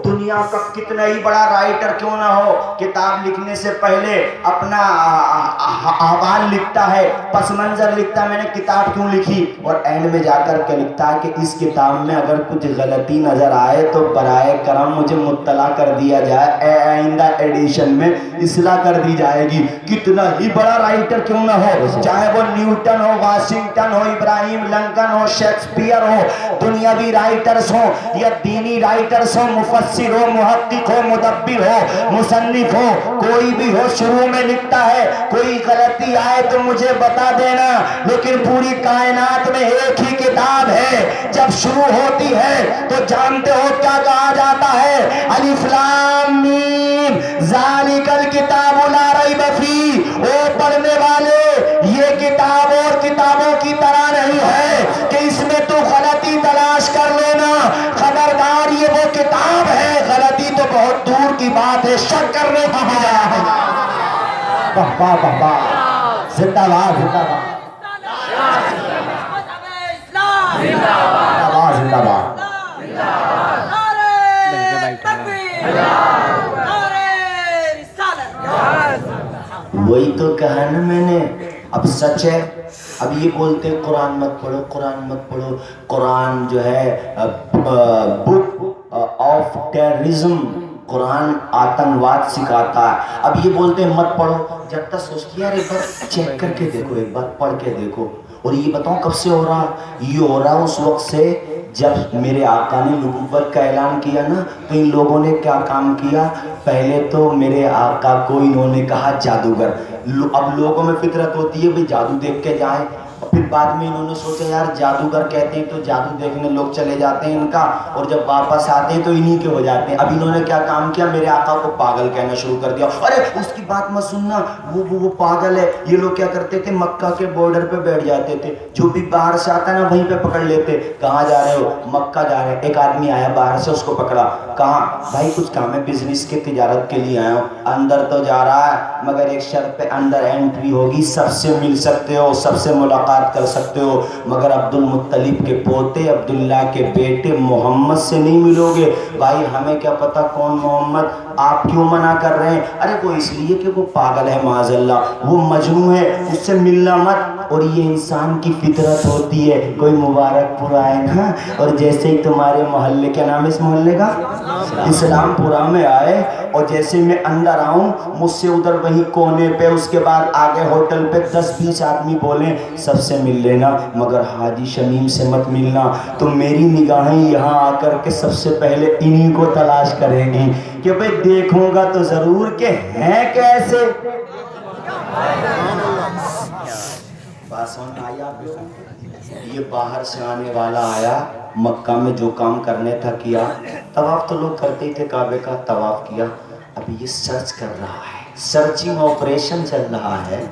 دنیا کا کتنا ہی بڑا رائٹر کیوں نہ ہو، کتاب لکھنے سے پہلے اپنا احوال لکھتا ہے، پس منظر لکھتا ہے، میں نے کتاب کیوں لکھی، اور اینڈ میں جا کر کے لکھتا ہے کہ اس کتاب میں اگر کچھ غلطی نظر آئے تو برائے کرم مجھے مطلع کر دیا جائے، آئندہ ایڈیشن میں اصلاح کر دی جائے گی۔ کتنا ہی بڑا رائٹر کیوں نہ ہو، چاہے وہ نیوٹن ہو، واشنگٹن ہو، ابراہیم لنکن ہو، شیکسپیئر ہو، دنیاوی رائٹرز ہو یا دینی رائٹرز ہو، مفسر ہو، محقق ہو، مدبر ہو، مصنف ہو، کوئی بھی ہو، شروع میں لکھتا ہے کوئی غلطی آئے تو مجھے بتا دینا، لیکن پوری کائنات میں ایک ہی کتاب ہے، جب شروع ہوتی ہے تو جانتے ہو کیا کہا جاتا ہے؟ الف لام میم ذالک الکتاب لا ریب فیہ، او پڑھنے والے یہ کتاب اور کتابوں کی طرح نہیں ہے کہ اس میں تو غلطی تلاش کر لینا، خبردار یہ وہ کتاب ہے، غلطی تو بہت دور کی بات ہے، شک کرنے کی بجائے ہے۔ واہ واہ واہ واہ، زندہ باد زندہ باد زندہ باد۔ وہی تو کہا نا میں نے، اب سچ ہے، اب یہ بولتے قرآن مت پڑھو، قرآن مت پڑھو، قرآن جو ہے بک آف ٹیررزم، قرآن آتنکواد سکھاتا ہے، اب یہ بولتے ہیں مت پڑھو، جب تک سوچتی ہے ایک بار چیک کر کے دیکھو، ایک بار پڑھ کے دیکھو۔ اور یہ بتاؤں کب سے ہو رہا؟ یہ ہو رہا اس وقت سے جب میرے آقا نے نبوت کا اعلان کیا نا، تو ان لوگوں نے کیا کام کیا؟ پہلے تو میرے آقا کو انہوں نے کہا جادوگر، اب لوگوں میں فطرت ہوتی ہے بھئی جادو دیکھ کے جائیں، پھر بعد میں انہوں نے سوچا یار جادوگر کہتے ہیں تو جادو دیکھنے لوگ چلے جاتے ہیں ان کا، اور جب واپس آتے ہیں تو انہی کے ہو جاتے ہیں۔ اب انہوں نے کیا کام کیا؟ میرے آقا کو پاگل کہنا شروع کر دیا، ارے اس کی بات مت سننا، وہ پاگل ہے۔ یہ لوگ کیا کرتے تھے؟ مکہ کے بارڈر پہ بیٹھ جاتے تھے، جو بھی باہر سے آتا نا وہیں پہ پکڑ لیتے۔ کہاں جا رہے ہو؟ مکہ جا رہے ہیں۔ ایک آدمی آیا باہر سے، اس کو پکڑا، کہاں؟ بھائی کچھ کام ہے، بزنس کے تجارت کے لیے آیا ہوں۔ اندر تو جا رہا ہے مگر ایک شرط پہ اندر انٹری ہوگی، سب سے مل سکتے ہو، سب سے ملاقات کر سکتے ہو، مگر عبد المطلب کے پوتے عبداللہ کے بیٹے محمد سے نہیں ملو گے۔ بھائی ہمیں کیا پتا کون محمد، آپ کیوں منع کر رہے ہیں؟ ارے وہ اس لیے کہ وہ پاگل ہے، معاذ اللہ وہ مجنون ہے، اس سے ملنا مت۔ اور یہ انسان کی فطرت ہوتی ہے، کوئی مبارک پور آئے نا، اور جیسے ہی تمہارے محلے، کیا نام ہے اس محلے کا؟ اسلام پورہ میں آئے، اور جیسے میں اندر آؤں مجھ سے ادھر وہیں کونے پہ، اس کے بعد آگے ہوٹل پہ 10-20 آدمی بولیں سب سے مل لینا مگر حاجی شمیم سے مت ملنا، تو میری نگاہیں یہاں آ کر کے سب سے پہلے انہی کو تلاش کریں گی کہ بھئی دیکھوں گا تو ضرور کہ ہیں کیسے۔ بات سمجھ آئی آپ کو؟ یہ باہر سے آنے والا آیا، مکہ میں جو کام کرنے تھا کیا، طواف تو لوگ کرتے ہی تھے، کعبے کا طواف کیا، اب یہ سرچ کر رہا ہے، سرچنگ آپریشن چل رہا ہے،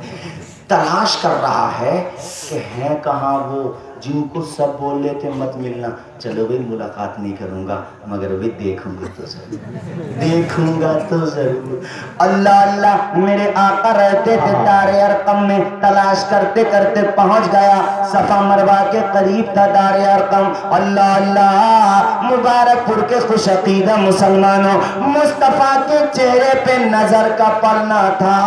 تلاش کر رہا ہے کہ ہیں کہاں وہ جن کو سب بول رہے تھے مت ملنا۔ چلو بھئی ملاقات نہیں کروں گا مگر بھئی دیکھوں گا تو ضرور، دیکھوں گا تو ضرور۔ اللہ اللہ، میرے آقا رہتے تھے دار ارقم میں، تلاش کرتے کرتے پہنچ گیا، صفا مروہ کے قریب تھا دار ارقم۔ اللہ اللہ، مبارک پور کے خوش عقیدہ مسلمانوں، مصطفیٰ کے چہرے پہ نظر کا پڑنا تھا،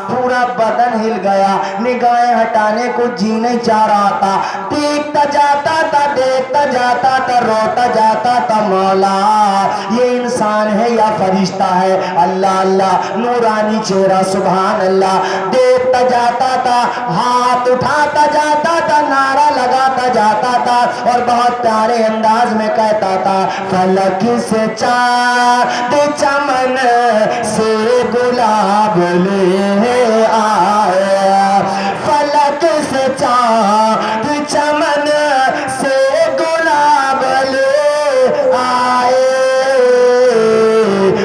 پورا بدن ہل گیا، نگاہیں ہٹانے کو جی نہیں چاہ رہا تھا، دیکھتا جاتا تھا، دیکھتا جاتا تھا، روتا جاتا تھا، مولا یہ انسان ہے یا فرشتہ ہے؟ اللہ اللہ، نورانی چہرہ، سبحان اللہ، دیکھتا جاتا تھا، ہاتھ اٹھاتا جاتا تھا، نعرہ لگاتا جاتا تھا، اور بہت پیارے انداز میں کہتا تھا، فلک سے چاند چمن سے گلاب لے آیا، فلک سے چاند چمن سے گلاب لے آئے،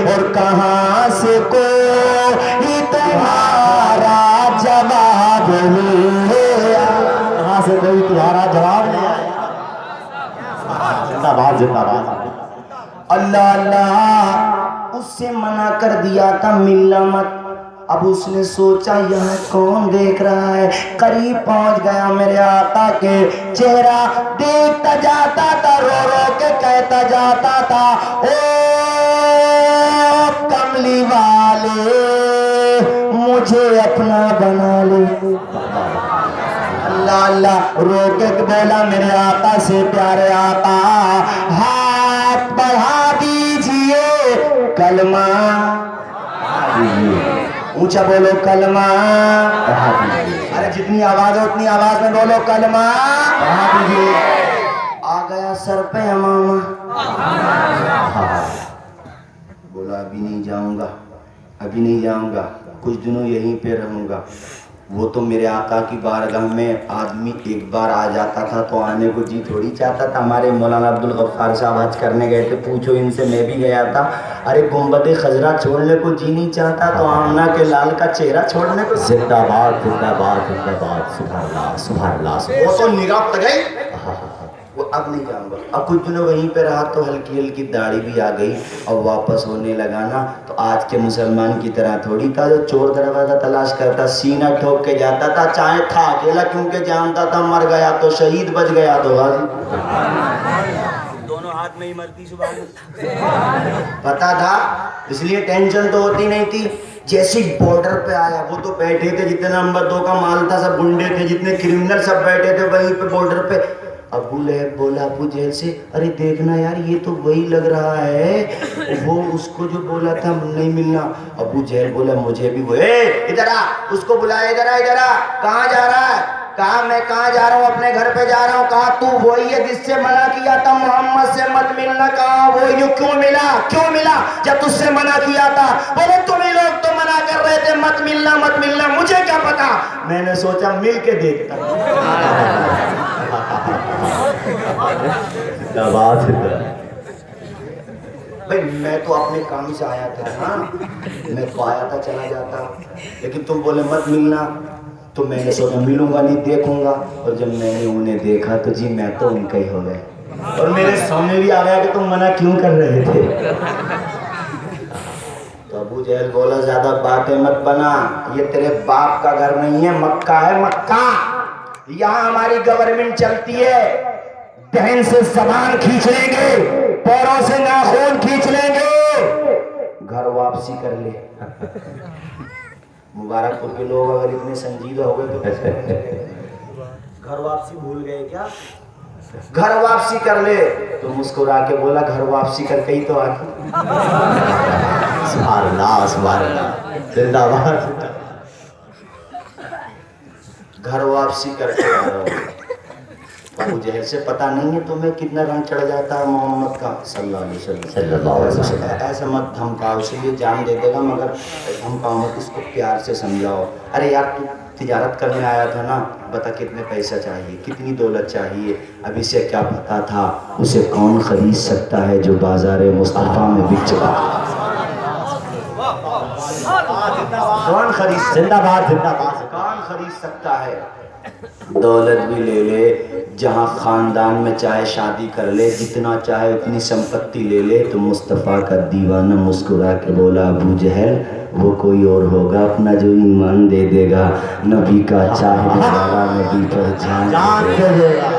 اور کہاں سے کوئی تمہارا جواب لے آیا، کہاں سے کوئی تمہارا جواب لے آیا۔ زندہ باد زندہ باد۔ اللہ اللہ، اس سے منع کر دیا تھا ملنا مت، اب اس نے سوچا یہاں کون دیکھ رہا ہے، قریب پہنچ گیا، میرے آقا کے چہرہ دیکھتا جاتا تھا، رو رو کے کہتا جاتا تھا، او مجھے اپنا بنا لے. اللہ اللہ رو کے بولا میرے آقا سے پیارے آقا ہاتھ بڑھا دیجئے کلمہ دیجئے. اونچا بولو کلمہ پڑھا دیجئے. ارے جتنی آواز ہو اتنی آواز میں بولو کلمہ پڑھا دیجئے. آ گیا سر پہ امامہ. بولا ابھی نہیں جاؤں گا, ابھی نہیں جاؤں گا, کچھ دنوں یہیں پہ رہوں گا. وہ تو میرے آقا کی بارگاہ میں آدمی ایک بار آ جاتا تھا تو آنے کو جی تھوڑی چاہتا تھا. ہمارے مولانا عبدالغفار صاحب حج کرنے گئے تھے, پوچھو ان سے, میں بھی گیا تھا. ارے گنبد خضرا چھوڑنے کو جی نہیں چاہتا تو آمنہ کے لال کا چہرہ چھوڑنے کو. زندہ باد زندہ باد زندہ باد, سبحان اللہ سبحان اللہ. وہ تو نگاہ پڑ گئی, وہ اب نہیں جاؤں گا. اب کچھ دنوں وہیں پہ رہا تو ہلکی ہلکی داڑھی بھی آ گئی اور واپس ہونے لگا نا. تو آج کے مسلمان کی طرح تھوڑی تھا جو چور دروازہ تلاش کرتا, سینہ ٹھوک کے جاتا تھا, چاہے تھا اکیلا کیونکہ جانتا تھا مر گیا تو شہید, بچ گیا تو غازی. دونوں ہاتھ میں ہی مرتی پتا تھا, اس لیے ٹینشن تو ہوتی نہیں تھی. جیسی بارڈر پہ آیا وہ تو بیٹھے تھے, جتنے نمبر 2 کا مال تھا سب گنڈے تھے, جتنے کرمنل سب بیٹھے تھے وہیں پہ بارڈر پہ. ابو لہب بولا ابو جہل سے, ارے دیکھنا یار یہ تو وہی لگ رہا ہے وہ اس کو جو بولا تھا نہیں ملنا. ابو جہل بولا مجھے بھی وہ, ادھر آ, اس کو بلایا, ادھر آ ادھر آ. کہاں جا رہا ہے؟ کہا میں کہاں جا رہا ہوں, اپنے گھر پہ جا رہا ہوں. کہا تو وہی ہے جس سے منع کیا تھا محمد سے مت ملنا. کہا وہی. کیوں ملا, کیوں ملا جب تجھ سے منع کیا تھا؟ بولے تمہیں لوگ تو منع کر رہے تھے مت ملنا مت ملنا, مجھے کیا پتا. میں نے سوچا مل کے دیکھتا ہوں. بھائی میں تو اپنے کام سے آیا تھا نا, میں تو آیا تھا چلا جاتا, لیکن تم بولے مت ملنا تو میں نے سوچا ملوں گا نہیں, دیکھوں گا. اور جب میں نے انہیں دیکھا تو جی میں تو ان کا ہی ہو گیا, اور میرے سامنے بھی آ گیا کہ تم منع کیوں کر رہے تھے. تو ابو جہل بولا زیادہ باتیں مت بنا, یہ تیرے باپ کا گھر نہیں ہے, مکہ ہے مکہ. یہاں ہماری گورنمنٹ چلتی ہے, دہن سے زبان کھینچ لیں گے, پیروں سے ناخون کھینچ لیں گے, گھر واپسی کر لے. مبارک پور کے لوگ اگر اتنے سنجیدہ ہو گئے تو گھر واپسی بھول گئے کیا؟ گھر واپسی کر لے. تو مسکرا کے بولا گھر واپسی کر کے ہی تو آگے. سبحان اللہ سبحان اللہ, زندہ باد. گھر واپسی کر کے آ رہا ہوں. ابو جہل سے پتہ نہیں ہے تمہیں کتنا رنگ چڑھ جاتا ہے محمد کا صلی اللہ علیہ وسلم. ایسا مت دھمکاؤ, اسے یہ جان دے دے گا مگر دھمکاؤ مت, اس کو پیار سے سمجھاؤ. ارے یار تو تجارت کرنے آیا تھا نا, بتا کتنے پیسہ چاہیے, کتنی دولت چاہیے. اب اسے کیا پتا تھا اسے کون خرید سکتا ہے جو بازار مصطفیٰ میں بک چکا. کون خرید, زندہ باد زندہ باد, کون خرید سکتا ہے. دولت بھی لے لے, جہاں خاندان میں چاہے شادی کر لے, جتنا چاہے اتنی سمپتی لے لے. تو مصطفیٰ کا دیوانہ مسکرا کے بولا ابو جہل وہ کوئی اور ہوگا اپنا جو ایمان دے دے گا, نبی کا چاہنے والا نبی پر جان دے دے گا.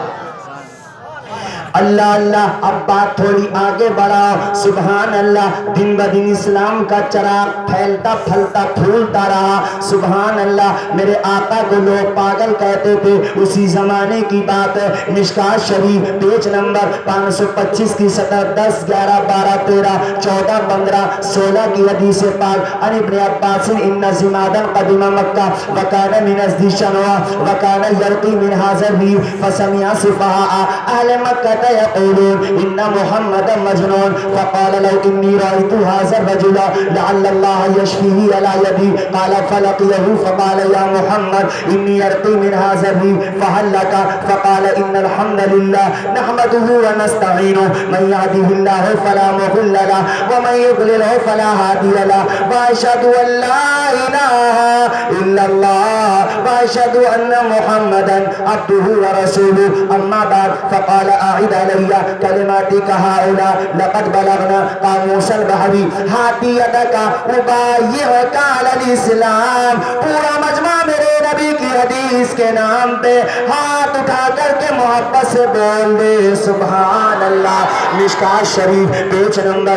اللہ اللہ. اب بات تھوڑی آگے بڑھاؤ. سبحان اللہ. دن بدن اسلام کا چراغ پھیلتا پھلتا پھولتا رہا. سبحان اللہ. میرے آقا کو لوگ پاگل کہتے تھے. اسی زمانے کی بات ہے, مشکات شریف پیج نمبر 525 کی سطر 10 11 12 13 14 15 16 کی حدیث پاک. عن ابن عباس ان زمادا قدم مکہ وکان من ازدی شنوا وکان یلقی من هذا الريف فسمع سفهاء اهل مکہ يقولون ان محمد مجنون فقال لو اني رايت هذا الرجل لعل الله يشفيه على يدي. قال فلقيه فقال يا محمد اني ارقي من هذا الريف فهل لك؟ فقال ان الحمد لله نحمده ونستعينه من يهده الله فلا مضل له ومن يضلل فلا هادي له واشهد ان لا اله الا الله واشهد ان محمدا عبده ورسوله. اما بعد فقال اعد علي كلماتك هؤلاء لقد بلغنا قاموس البحر هاتي يدك ابايعك على الاسلام. پورا مجمع میرے نبی کی حدیث کے نام پہ ہاتھ اٹھا کر کے محبت سے بول دے سبحان اللہ. مشکات شریف پیج نمبر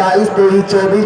22 23 24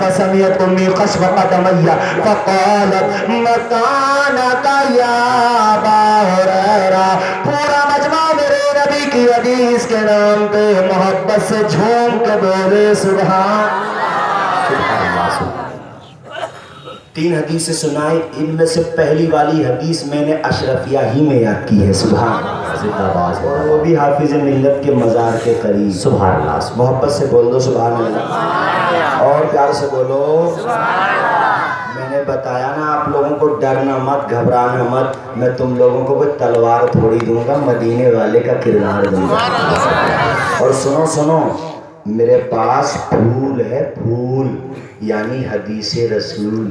فسمعت أمي قشف قدمي فقالت مكانك يا أبا هريرة۔ پورا مجمع میرے نبی کی حدیث کے نام پہ محبت سے جھوم کے بولے سبحان اللہ۔ 3 حدیثیں سنائے، ان میں سے پہلی والی حدیث میں نے اشرفیہ ہی میں یاد کی ہے سبحان اللہ، اور وہ بھی حافظ ملت کے مزار کے قریب سبحان اللہ۔ محبت سے بول دو سبحان اللہ، اور پیار سے بولو سبحان اللہ۔ میں نے بتایا نا آپ لوگوں کو ڈرنا مت، گھبرانا مت، میں تم لوگوں کو کوئی تلوار تھوڑی دوں گا، مدینے والے کا کردار دوں گا۔ اور سنو سنو، میرے پاس پھول ہے، پھول یعنی حدیث رسول،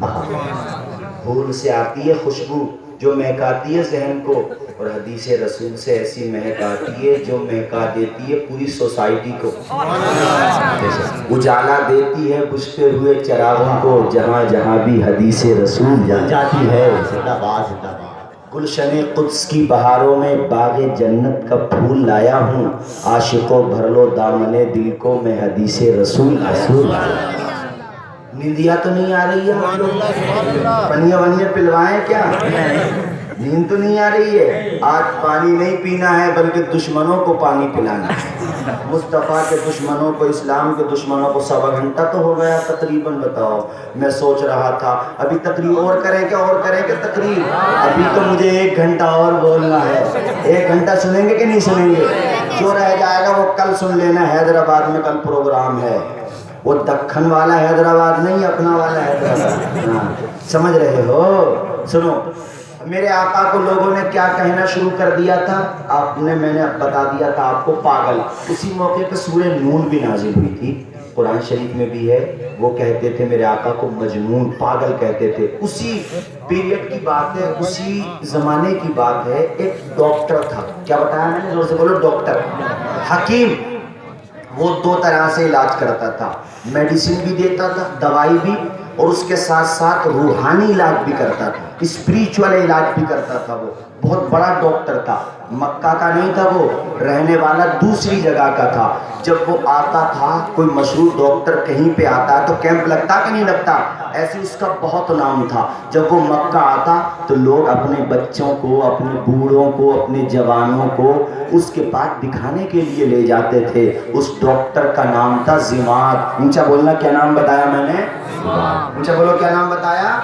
پھول سے آتی ہے خوشبو جو مہکاتی ہے ذہن کو، اور حدیث رسول سے ایسی مہک آتی ہے جو مہکا دیتی ہے پوری سوسائٹی کو، اجالا دیتی ہے بجھتے ہوئے چراغوں کو، جہاں جہاں بھی حدیث رسول جاتی ہے۔ گلشن قدس کی بہاروں میں باغ جنت کا پھول لایا ہوں، عاشقوں بھر لو دامن دل کو، میں حدیث رسول نیندیا تو نہیں آ رہی ہے؟ پنیا ونیا پلوائیں کیا؟ نیند تو نہیں آ رہی ہے؟ آج پانی نہیں پینا ہے بلکہ دشمنوں کو پانی پلانا ہے۔ مصطفیٰ کے دشمنوں کو، اسلام کے دشمنوں کو 1.25 گھنٹہ تو ہو گیا تقریباً، بتاؤ۔ میں سوچ رہا تھا ابھی تقریب اور کریں کیا، اور کریں کیا تقریب؟ ابھی تو مجھے 1 گھنٹہ اور بولنا ہے۔ 1 گھنٹہ سنیں گے کہ نہیں سنیں گے؟ جو رہ جائے گا وہ کل سن لینا، حیدرآباد میں کل پروگرام ہے، وہ دکن والا حیدرآباد نہیں، اپنا والا حیدرآباد، ہاں سمجھ رہے ہو؟ سنو، میرے آقا کو لوگوں نے کیا کہنا شروع کر دیا تھا، میں نے بتا دیا تھا آپ کو، پاگل۔ اسی موقع پہ سورہ نون بھی نازل ہوئی تھی، قرآن شریف میں بھی ہے، وہ کہتے تھے میرے آقا کو مجنون، پاگل کہتے تھے۔ اسی پیریڈ کی بات ہے، اسی زمانے کی بات ہے، ایک ڈاکٹر تھا، کیا بتایا میں نے، زور سے بولو، ڈاکٹر، حکیم۔ وہ 2 طرح سے علاج کرتا تھا، میڈیسن بھی دیتا تھا، دوائی بھی، اور اس کے ساتھ ساتھ روحانی علاج بھی کرتا تھا، اسپریچول علاج بھی کرتا تھا۔ وہ بہت بڑا ڈاکٹر تھا، مکہ کا نہیں تھا، وہ رہنے والا دوسری جگہ کا تھا۔ جب وہ آتا تھا، کوئی مشہور ڈاکٹر کہیں پہ آتا ہے تو کیمپ لگتا کہ نہیں لگتا، ایسے اس کا بہت نام تھا۔ جب وہ مکہ آتا تو لوگ اپنے بچوں کو، اپنے بوڑھوں کو، اپنے جوانوں کو اس کے پاس دکھانے کے لیے لے جاتے تھے۔ اس ڈاکٹر کا نام تھا ضماد۔ اونچا بولنا، کیا نام بتایا میں نے؟ اونچا بولو، کیا نام بتایا؟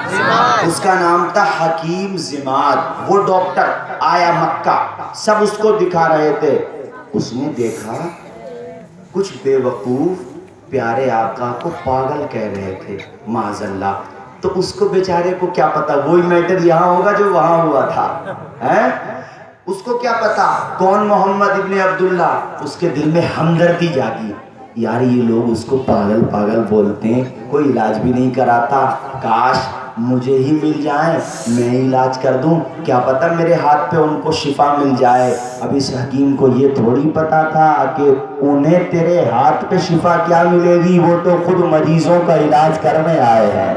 اس کا نام تھا حکیم ضماد۔ وہ ڈاکٹر آیا مکہ، سب اس کو دکھا رہے تھے۔ اس نے دیکھا کچھ بے وقوف پیارے آقا کو پاگل کہہ رہے تھے، معاذ اللہ۔ تو اس کو بیچارے کو کیا پتا وہی میٹر یہاں ہوگا جو وہاں ہوا تھا، اس کو کیا پتا کون محمد ابن عبداللہ۔ اس کے دل میں ہمدردی جاگی، یار یہ لوگ اس کو پاگل پاگل بولتے ہیں، کوئی علاج بھی نہیں کراتا، کاش مجھے ہی مل جائیں، میں ہی علاج کر دوں، کیا پتہ میرے ہاتھ پہ ان کو شفا مل جائے۔ اب اس حکیم کو یہ تھوڑی پتا تھا کہ انہیں تیرے ہاتھ پہ شفا کیا ملے گی، وہ تو خود مریضوں کا علاج کرنے آئے ہیں۔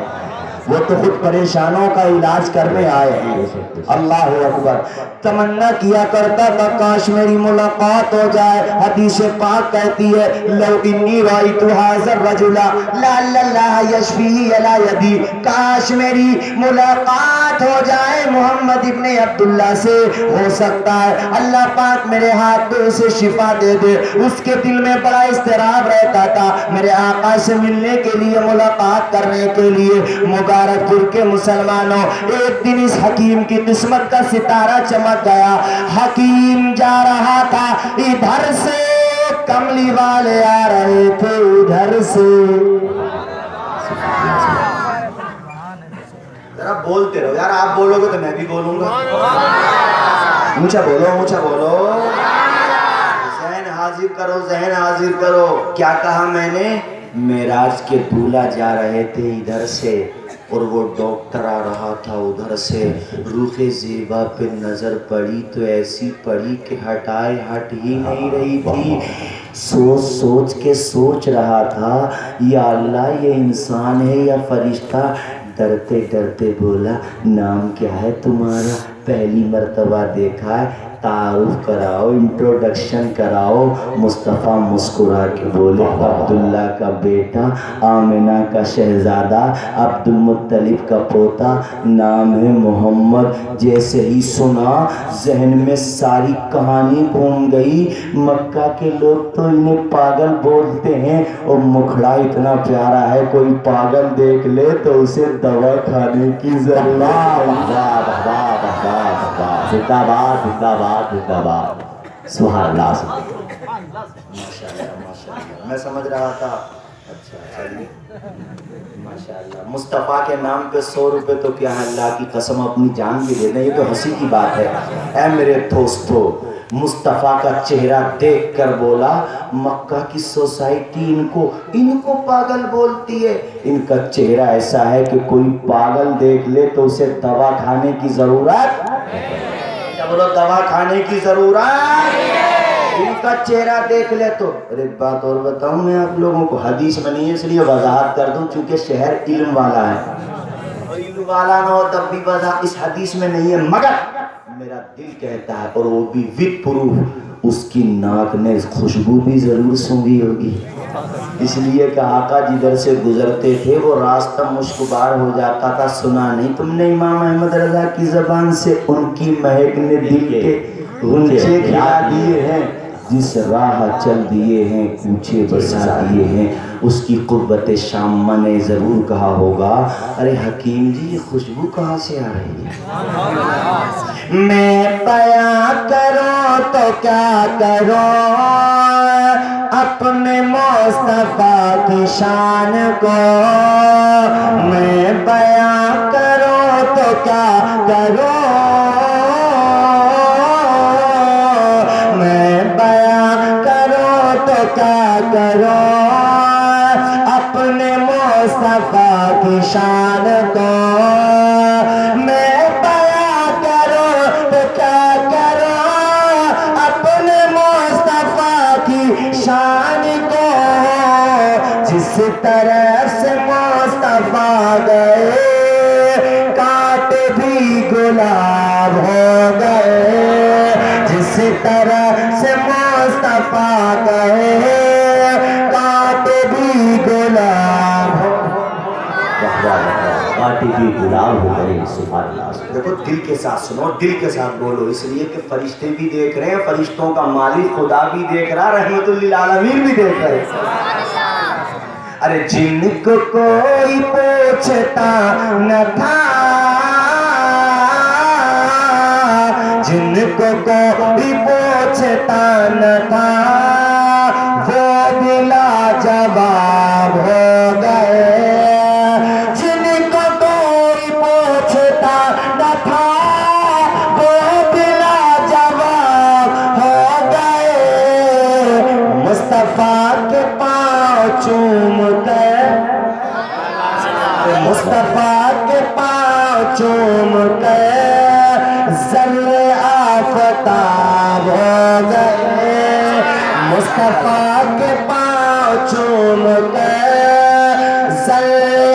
وہ تو خود پریشانوں کا علاج کرنے آئے ہیں. اللہ اکبر. تمنا کیا کرتا تھا کاش میری ملاقات ہو جائے. حدیث پاک کہتی ہے لو انی رأیت ھذا الرجل لعل اللہ یشفیہ علی یدی. کاش میری ملاقات ہو جائے محمد ابن عبداللہ سے، ہو سکتا ہے اللہ پاک میرے ہاتھ پہ اسے شفا دے دے. اس کے دل میں بڑا اضطراب رہتا تھا میرے آقا سے ملنے کے لیے، ملاقات کرنے کے لیے. مبارک پور کے مسلمانوں، ایک دن اس حکیم کی قسمت کا ستارہ چمک گیا. حکیم جا رہا تھا ادھر سے، کملی والے آ رہے تھے ادھر سے. ذرا بولتے رہو یار، آپ بولو گے تو میں بھی بولوں گا. اونچا بولو، اونچا بولو. ذہن حاضر کرو، ذہن حاضر کرو. کیا کہا میں نے؟ معراج کے دولہا جا رہے تھے ادھر سے اور وہ ڈاکٹر آ رہا تھا ادھر سے. روح زیبا پہ نظر پڑی تو ایسی پڑی کہ ہٹائے ہٹ ہی نہیں رہی تھی. سوچ سوچ کے سوچ رہا تھا یا اللہ یہ انسان ہے یا فرشتہ. ڈرتے ڈرتے بولا نام کیا ہے تمہارا؟ پہلی مرتبہ دیکھا ہے، تعارف کراؤ، انٹروڈکشن کراؤ. مصطفیٰ مسکرا کے بولے عبداللہ کا بیٹا، آمنہ کا شہزادہ، عبد المطلب کا پوتا، نام ہے محمد. جیسے ہی سنا ذہن میں ساری کہانی گھوم گئی. مکہ کے لوگ تو انہیں پاگل بولتے ہیں اور مکھڑا اتنا پیارا ہے، کوئی پاگل دیکھ لے تو اسے دوا کھانے کی ضرورت. زندہ باد، زندہ باد، زندہ باد. سبحان اللہ. میں سمجھ رہا تھا اچھا چلیے ماشاءاللہ. مصطفیٰ کے نام پہ 100 روپے تو کیا ہے، اللہ کی قسم اپنی جان بھی دے دیں. یہ تو ہنسی کی بات ہے. اے میرے دوستو، مصطفیٰ کا چہرہ دیکھ کر بولا مکہ کی سوسائٹی ان کو پاگل بولتی ہے. ان کا چہرہ ایسا ہے کہ کوئی پاگل دیکھ لے تو اسے دوا کھانے کی ضرورت. کیا بولو؟ دوا کھانے کی ضرورت. ان کا چہرہ دیکھ لے تو. اور ایک بات اور بتاؤں میں آپ لوگوں کو، حدیث میں نہیں ہے اس لیے وضاحت کر دوں چونکہ شہر علم والا ہے. اور علم والا نہ ہو تب بھی وضاحت اس حدیث میں نہیں ہے، مگر میرا دل کہتا ہے اور وہ بھی وتھ پروف، اس کی ناک نے خوشبو بھی ضرور سونگھی ہوگی. اس لیے کہ آقا جدھر سے گزرتے تھے وہ راستہ مشکبار ہو جاتا تھا. سنا نہیں تم نے امام احمد رضا کی زبان سے؟ ان کی مہک نے دل کے غنچے کھلا دیے ہیں، جس راہ چل دیے ہیں کوچے بسا دیے ہیں. اس کی قربت شامہ نے ضرور کہا ہوگا ارے حکیم جی یہ خوشبو کہاں سے آ رہی ہے؟ میں بیان کروں تو کیا کروں اپنے مصطفیٰ کی شان کو. میں بیان کروں تو کیا کروں، کیا کرو اپنے مصطفیٰ کی شان کو. میں بیان کروں تو کیا کرو اپنے مصطفیٰ کی شان کو. جس طرح سے مصطفیٰ گئے کانٹے بھی گلاب ہو گئے. جس طرح سے مصطفیٰ گئے کانٹے بھی گلاب ہو گئے. سبحان اللہ. دیکھو دل کے ساتھ سنو، دل کے ساتھ بولو، اس لیے کہ فرشتے بھی دیکھ رہے ہیں، فرشتوں کا مالک خدا بھی دیکھ رہا، رحمت للعالمین بھی دیکھ رہے ہیں. ارے جن کو کوئی پوچھتا نہ تھا، جن کو کوئی پوچھتا نہ تھا، وہ بلا جواب ہو گئے. جن کو کوئی پوچھتا نہ تھا وہ بلا جواب ہو گئے. مصطفیٰ کے پاؤں چوم کر، مصطفیٰ کے پاؤں چوم کر ذرے آفتاب ہو گئے. مصطفیٰ کے پاؤں چوم کر ذرے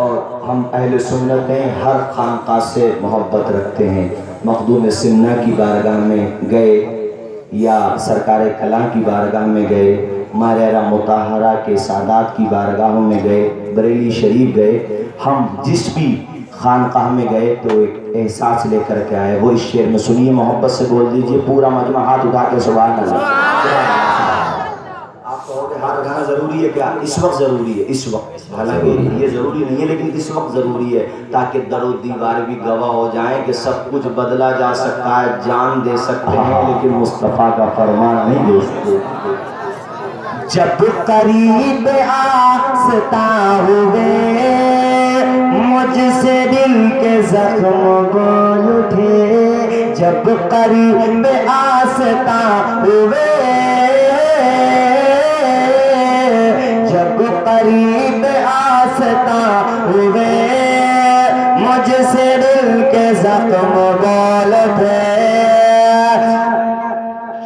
اور ہم اہل سنت ہیں، ہر خانقاہ سے محبت رکھتے ہیں، مخدوم سمنہ کی بارگاہ میں گئے یا سرکار کلاں کی بارگاہ میں گئے، ماریرہ مطہرہ کے سادات کی بارگاہوں میں گئے، بریلی شریف گئے، ہم جس بھی خانقاہ میں گئے تو ایک احساس لے کر کے آئے۔ وہ اس شعر میں سنیے، محبت سے بول دیجئے، پورا مجمع ہاتھ اٹھا کے سبحان اللہ۔ آپ کہو کہ ہاتھ اٹھانا ضروری ہے کیا؟ اس وقت ضروری ہے، اس وقت، حالانکہ یہ ضروری نہیں ہے لیکن اس وقت ضروری ہے، تاکہ در و دیوار بھی گواہ ہو جائیں کہ سب کچھ بدلا جا سکتا ہے، جان دے سکتے ہیں لیکن مصطفیٰ کا فرمان نہیں دے سکتے۔ جب قریب آستاں ہوئے مجھ سے دل کے زخم بول اٹھے، جب قریب آستاں ہوئے، جب قریب آستاں ہوئے مجھ سے دل کے زخم بول اٹھے۔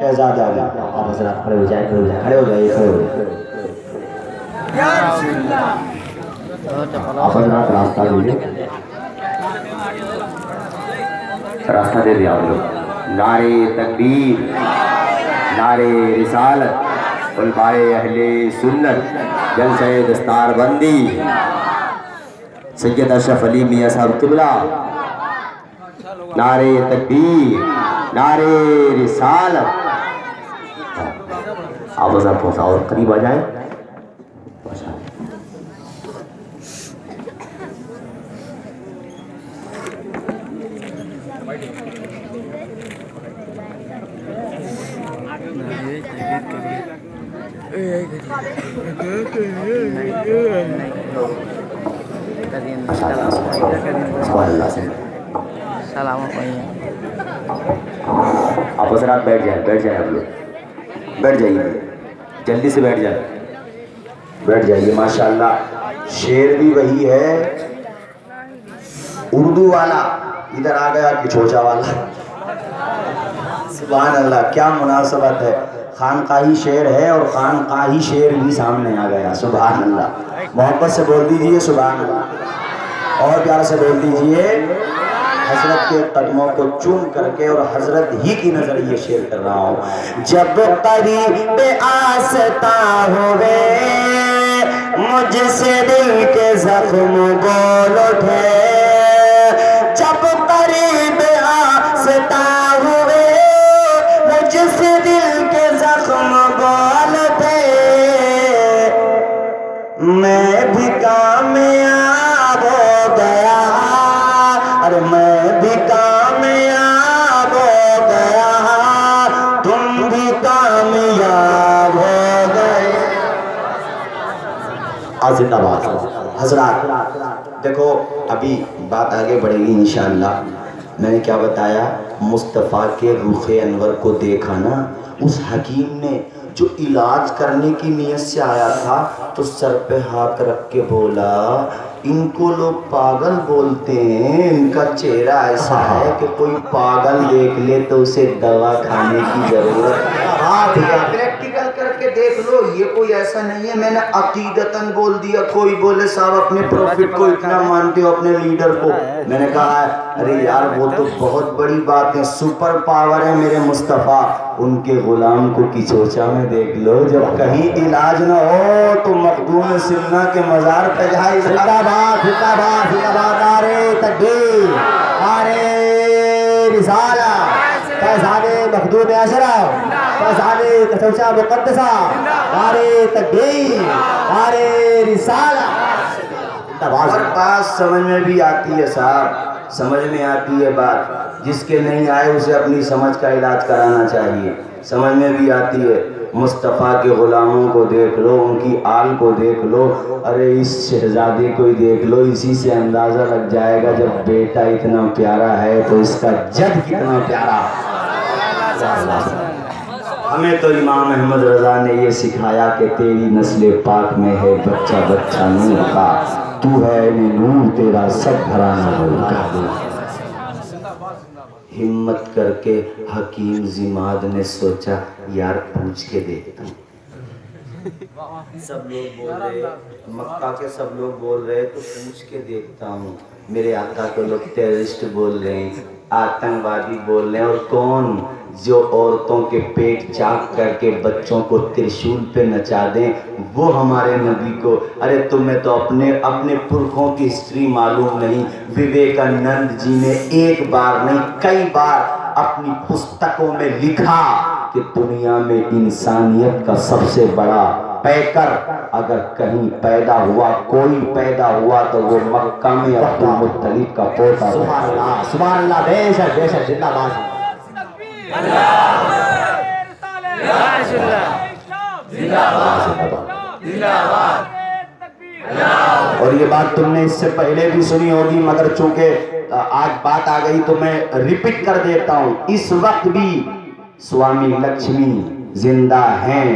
شہزادہ آپ حضرات کھڑے ہو جائیں، کھڑے ہو جائیں، کھڑے ہو جائیں۔ آپ حضرات راستہ دیجیے، راستہ دے دیا آپ لوگ۔ نعرے تکبیر، نعرے رسالت، علمائے اہل سنت، جلسہ دستار بندی، سید اشرف علی میاں صاحب قبلہ، نعرے تکبیر، نعرے رسالت۔ آپ حضرات پہنچا اور قریب آ جائیں۔ آپ حضرات بیٹھ جائیں، بیٹھ جائیں، آپ لوگ بیٹھ جائیے، جلدی سے بیٹھ جائیں، بیٹھ جائیے۔ ماشاءاللہ شعر بھی وہی ہے، اردو والا ادھر آ گیا کہ چھوچا والا، سبحان اللہ، کیا مناسبت ہے، خانقاہی شعر ہے اور خانقاہی شعر بھی سامنے آ گیا، سبحان اللہ۔ محبت سے بول دیجئے سبحان اللہ، اور پیار سے بول دیجئے۔ حضرت کے قدموں کو چوم کر کے اور حضرت ہی کی نظر یہ شعر کر رہا ہوں۔ جب قریب آستاں ہوئے مجھ سے دل کے زخم بول اٹھے، جب قریب آستاں ہوئے مجھ سے دل کے زخم بول اٹھے، میں بھی کامیاب ہو گیا، ارے میں بھی کامیاب ہو گیا، تم بھی کامیاب ہو گئے۔ زندہ باد حضرات، دیکھو ابھی بات آگے بڑھے گی انشاءاللہ۔ میں نے کیا بتایا، مصطفیٰ کے رخ انور کو دیکھا نا، اس حکیم نے جو علاج کرنے کی نیت سے آیا تھا تو سر پہ ہاتھ رکھ کے بولا، ان کو لوگ پاگل بولتے ہیں، ان کا چہرہ ایسا ہے کہ کوئی پاگل دیکھ لے تو اسے دوا کھانے کی ضرورت ہے۔ پریکٹیکل کر کے دیکھ لو، یہ کوئی ایسا نہیں ہے میں نے عقیدتاً بول دیا۔ کوئی بولے صاحب اپنے پروفٹ کو اتنا مانتے ہو، اپنے لیڈر کو، میں نے کہا ارے یار وہ تو بہت بڑی بات ہے، سپر پاور ہے میرے مصطفیٰ، ان کے غلام کو کچوچا میں دیکھ لو، جب کہیں علاج نہ ہو تو مخدوم سمنہ کے مزار پہ جائے۔ زندہ باد، زندہ باد، زندہ باد، نعرے تکبیر، نعرے رسالت، فیضان مخدوم اشرف، فیضان کچوچا مقدسہ، نعرے تکبیر، نعرے رسالت۔ اور بات سمجھ میں بھی آتی ہے صاحب، سمجھ میں آتی ہے بات، جس کے نہیں آئے اسے اپنی سمجھ کا علاج کرانا چاہیے، سمجھ میں بھی آتی ہے۔ مصطفیٰ کے غلاموں کو دیکھ لو، ان کی آل کو دیکھ لو، ارے اس شہزادے کو ہی دیکھ لو، اسی سے اندازہ لگ جائے گا جب بیٹا اتنا پیارا ہے تو اس کا جد کتنا پیارا۔ ہمیں تو امام احمد رضا نے یہ سکھایا کہ تیری نسل پاک میں ہے بچہ بچہ نور کا، تو ہے نور تیرا سب گھرانہ نور کا۔ ہمت کر کے حکیم زماد نے سوچا یار پوچھ کے دیکھتا ہوں، سب لوگ بول رہے، مکہ کے سب لوگ بول رہے، تو پوچھ کے دیکھتا ہوں، میرے آقا کو لوگ ٹیررسٹ بول رہے ہیں، آتنکوادی بول رہے ہیں، اور کون جو عورتوں کے پیٹ چاک کر کے بچوں کو ترشول پہ نچا دیں وہ ہمارے نبی کو، ارے تمہیں تو اپنے پرکھوں کی ہسٹری معلوم نہیں۔ وویکانند جی نے ایک بار نہیں کئی بار اپنی پستکوں میں لکھا کہ دنیا میں انسانیت کا سب سے بڑا پیکر اگر کہیں پیدا ہوا، کوئی پیدا ہوا تو وہ مکہ میں عبد المطلب کا پوتا۔ سبحان اللہ، سبحان اللہ، بے شک بے شک، زندہ باد۔ اور یہ بات تم نے اس سے پہلے بھی سنی ہوگی، مگر چونکہ آج بات آ گئی تو میں ریپیٹ کر دیتا ہوں۔ اس وقت بھی سوامی لکشمی زندہ ہیں،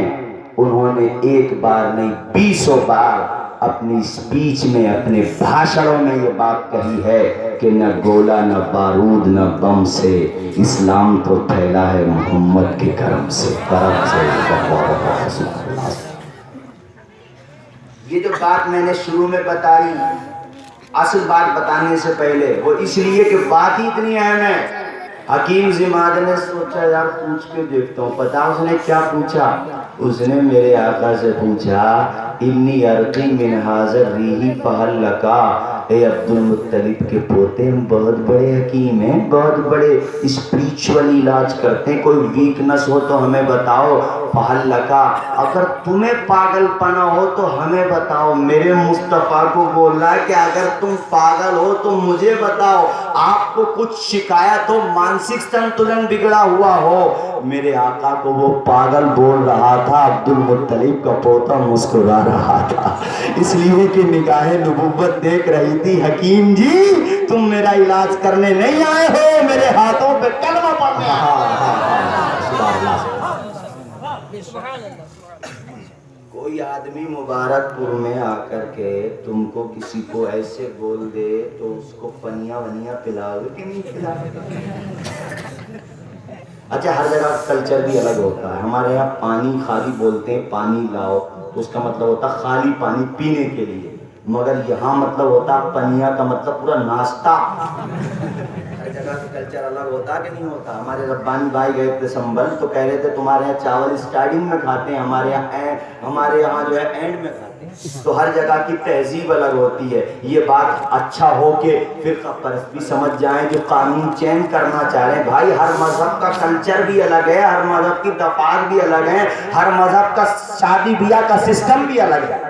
انہوں نے ایک بار نہیں 20 بار اپنی سپیچ میں، اپنے بھاشڑوں میں یہ بات کہی ہے کہ نہ گولا نہ بارود نہ بم سے اسلام تو پھیلا ہے محمد کے کرم سے، کرم سے۔ یہ جو بات میں نے شروع میں بتائی، اصل بات بتانے سے پہلے، وہ اس لیے کہ بات ہی اتنی اہم ہے۔ حکیم زماد نے سوچا یار پوچھ کے دیکھتا ہوں، پتا اس نے کیا پوچھا؟ اس نے میرے آقا سے پوچھا، انی ارقی من حاضر ریحی فہل لکا، اے عبد المطلب کے پوتے، ہم بہت بڑے حکیم ہیں، بہت بڑے اسپریچول علاج کرتے ہیں، کوئی ویکنس ہو تو ہمیں بتاؤ، فہل لکا، اگر تمہیں پاگل پنا ہو تو ہمیں بتاؤ۔ میرے مصطفیٰ کو بول رہا ہے کہ اگر تم پاگل ہو تو مجھے بتاؤ، آپ کو کچھ شکایت ہو، مانسک سنتولن بگڑا ہوا ہو۔ میرے آقا کو وہ پاگل بول رہا تھا، عبد المطلب کا پوتا مسکرا رہا تھا، اس لیے کہ نگاہ نبوت دیکھ رہی تھی، حکیم جی تم میرا علاج کرنے نہیں آئے ہو، میرے ہاتھوں پہ کلمہ پڑھنے کوئی آدمی مبارک پور میں آ کر کے تم کو کسی کو ایسے بول دے تو اس کو پنیاں ونیاں پلاؤ کہ نہیں پلاؤ؟ اچھا، ہر جگہ کلچر بھی الگ ہوتا ہے۔ ہمارے یہاں پانی خالی بولتے ہیں، پانی لاؤ تو اس کا مطلب ہوتا ہے خالی پانی پینے کے لیے، مگر یہاں مطلب ہوتا ہے پنیا کا مطلب پورا ناشتہ۔ ہر جگہ کا کلچر الگ ہوتا کہ نہیں ہوتا؟ ہمارے ربانی بھائی گئے تھے سنبل تو کہہ رہے تھے تمہارے یہاں چاول اسٹارٹنگ میں کھاتے ہیں، ہمارے یہاں جو ہے اینڈ میں کھاتے ہیں، تو ہر جگہ کی تہذیب الگ ہوتی ہے۔ یہ بات اچھا ہو کہ فرقہ پرست بھی سمجھ جائیں جو قانون چینج کرنا چاہ رہے ہیں، بھائی ہر مذہب کا کلچر بھی الگ ہے، ہر مذہب کی دفعات بھی الگ ہیں، ہر مذہب کا شادی بیاہ کا سسٹم بھی الگ ہے۔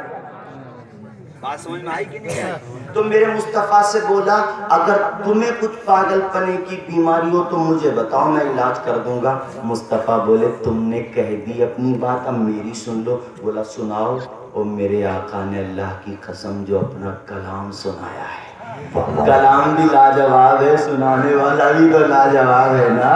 بات سمجھ میں آئی کہ نہیں آئی؟ تو میرے مصطفیٰ سے بولا اگر تمہیں کچھ پاگل پنے کی بیماری ہو تو مجھے بتاؤ، میں علاج کر دوں گا۔ مصطفیٰ بولے تم نے کہہ دی اپنی بات، اب میری سن لو۔ بولا سناؤ۔ اور میرے آقا نے اللہ کی قسم جو اپنا کلام سنایا ہے، کلام بھی لاجواب ہے، سنانے والا بھی تو لاجواب ہے نا۔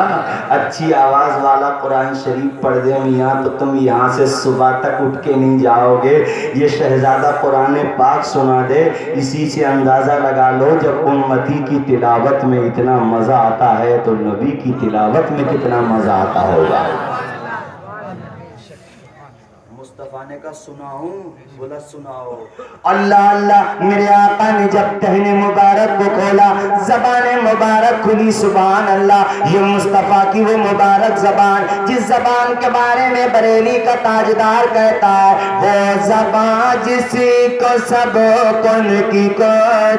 اچھی آواز والا قرآن شریف پڑھ دے میاں تو تم یہاں سے صبح تک اٹھ کے نہیں جاؤ گے۔ یہ شہزادہ قرآن پاک سنا دے، اسی سے اندازہ لگا لو جب امتی کی تلاوت میں اتنا مزہ آتا ہے تو نبی کی تلاوت میں کتنا مزہ آتا ہوگا۔ مصطفیٰ نے کہا سناؤں؟ بولا سناؤ۔ اللہ اللہ، میرے آقا نے جب دہن مبارک کو کھولا، زبان مبارک کھلی، سبحان اللہ، یہ مصطفیٰ کی وہ مبارک زبان جس زبان کے بارے میں بریلی کا تاجدار کہتا ہے، وہ زبان جس کو سب کن کی کو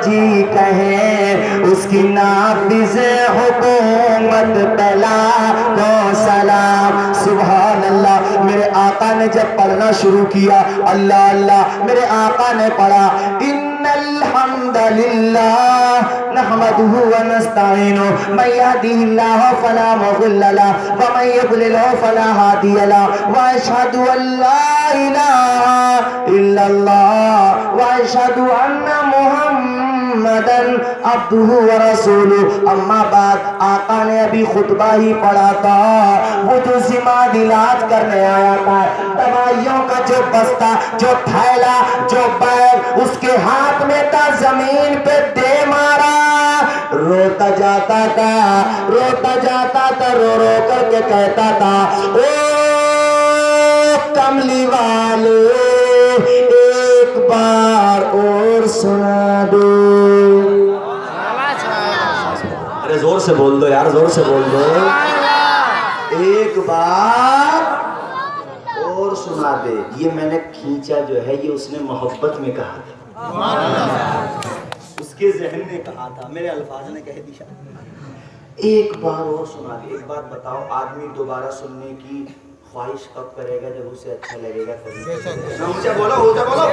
جی کہیں، اس کی نافذ حکومت پہلا کو سلام۔ سبحان اللہ، میرے آقا نے جب پڑھنا شروع کیا، اللہ اللہ، میرے آقا نے پڑھا، ان الحمد للہ نحمدہ ونستعینہ من یہدہ اللہ فلا مضل لہ ومن یضلل فلا ہادی لہ واشہد ان لا الہ الا اللہ واشہد ان محمدن عبدہ ورسولہ۔ اما بعد، آقا نے ابھی خطبہ ہی پڑھا تھا، وہ جو زماد علاج کرنے آیا تھا، دوائیوں کا جو بستہ، جو تھیلا، جو بیگ اس کے ہاتھ میں تھا، زمین پہ دے مارا، روتا جاتا تھا، روتا جاتا تھا، رو رو کر کے کہتا تھا، او کملی والے سے بول دو یار، زور سے بول دو. ایک بات اور سنا دے. یہ میں نے کھینچا جو ہے، یہ اس نے محبت میں کہا تھا، اس کے ذہن نے کہا تھا، میرے الفاظ نے کہہ دیا. ایک بار اور سنا دے. ایک بات بتاؤ، آدمی دوبارہ سننے کی خواہش کب کرے گا؟ جب اسے اچھا لگے گا. اونچا بولو، اونچا بولو.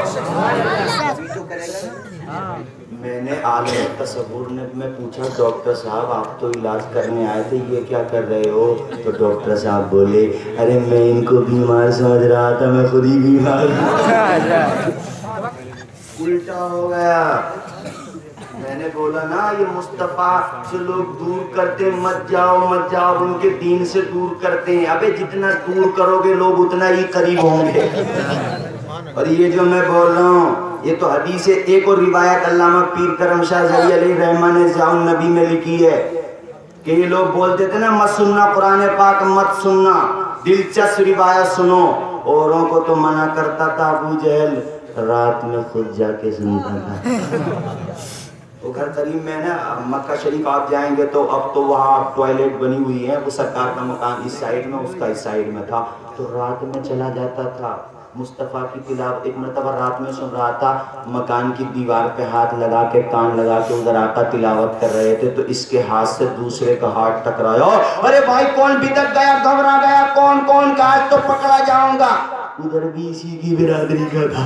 جو کرے گا. میں نے عالم تصور نے میں پوچھا، ڈاکٹر صاحب آپ تو علاج کرنے آئے تھے، یہ کیا کر رہے ہو؟ تو ڈاکٹر صاحب بولے، ارے میں ان کو بیمار سمجھ رہا تھا، میں خود ہی بیمار ہوں. الٹا ہو گیا. میں نے بولا نا، یہ مصطفیٰ سے لوگ دور کرتے، مت جاؤ مت جاؤ، ان کے دین سے دور کرتے ہیں. ابے جتنا دور کرو گے لوگ اتنا ہی قریب ہوں گے. اور یہ جو میں بول رہا ہوں یہ تو حدیث ہے. ایک اور روایت علامہ پیر کرم شاہ ظہیر علیہ رحمہ نے ضیاء النبی میں لکھی ہے کہ یہ لوگ بولتے تھے نا، مت سننا قرآن پاک، مت سننا، دلچسپ روایت سنو. اوروں کو تو منع کرتا تھا ابو جہل، رات میں خود جا کے سنتا تھا. وہ گھر قریب میں نا، مکہ شریف آپ جائیں گے تو اب تو وہاں ٹوائلٹ بنی ہوئی ہے. وہ سرکار کا مکان اس سائیڈ میں، اس کا اس سائیڈ میں تھا. تو رات میں چلا جاتا تھا مصطفیٰ کی تلاوت. ایک مرتبہ رات میں سن رہا تھا، مکان کی دیوار پہ ہاتھ لگا کے، کان لگا کے ادھر آقا تلاوت کر رہے تھے، تو اس کے ہاتھ سے دوسرے کا ہاتھ ٹکرایا. ارے بھائی کون بھٹک گیا، گھبرا گیا، کون کا آج تو پکڑا جاؤں گا. ادھر بھی اسی کی برادری کا تھا،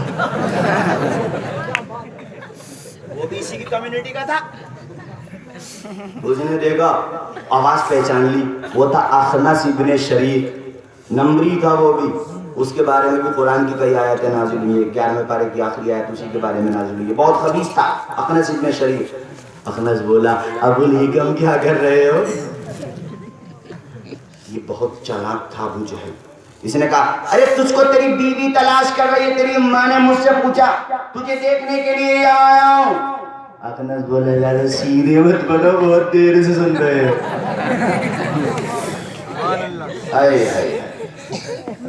وہ بھی اسی کی کمیونٹی کا تھا. اس نے دیکھا، آواز پہچان لی، وہ تھا اخنس ابن شریک، نمبری تھا وہ بھی. اس کے بارے میں بھی قرآن کی کئی آیتیں نازل ہوئی ہیں. 11ویں پارے کی آخری آیت اسی کے بارے میں نازل ہوئی ہے. بہت خبیث تھا اخنس ابن شریک. اخنس بولا، ابو الحکم کیا کر رہے ہو؟ یہ بہت چالاک تھا ابو جہل. اس نے کہا، ارے تجھ کو تیری بیوی تلاش کر رہی ہے، تیری ماں نے مجھ سے پوچھا، تجھے دیکھنے کے لیے یہاں آیا ہوں. اخنس بولے، یار سیدھے مت بنو، بہت دیر سے سن رہے ہو.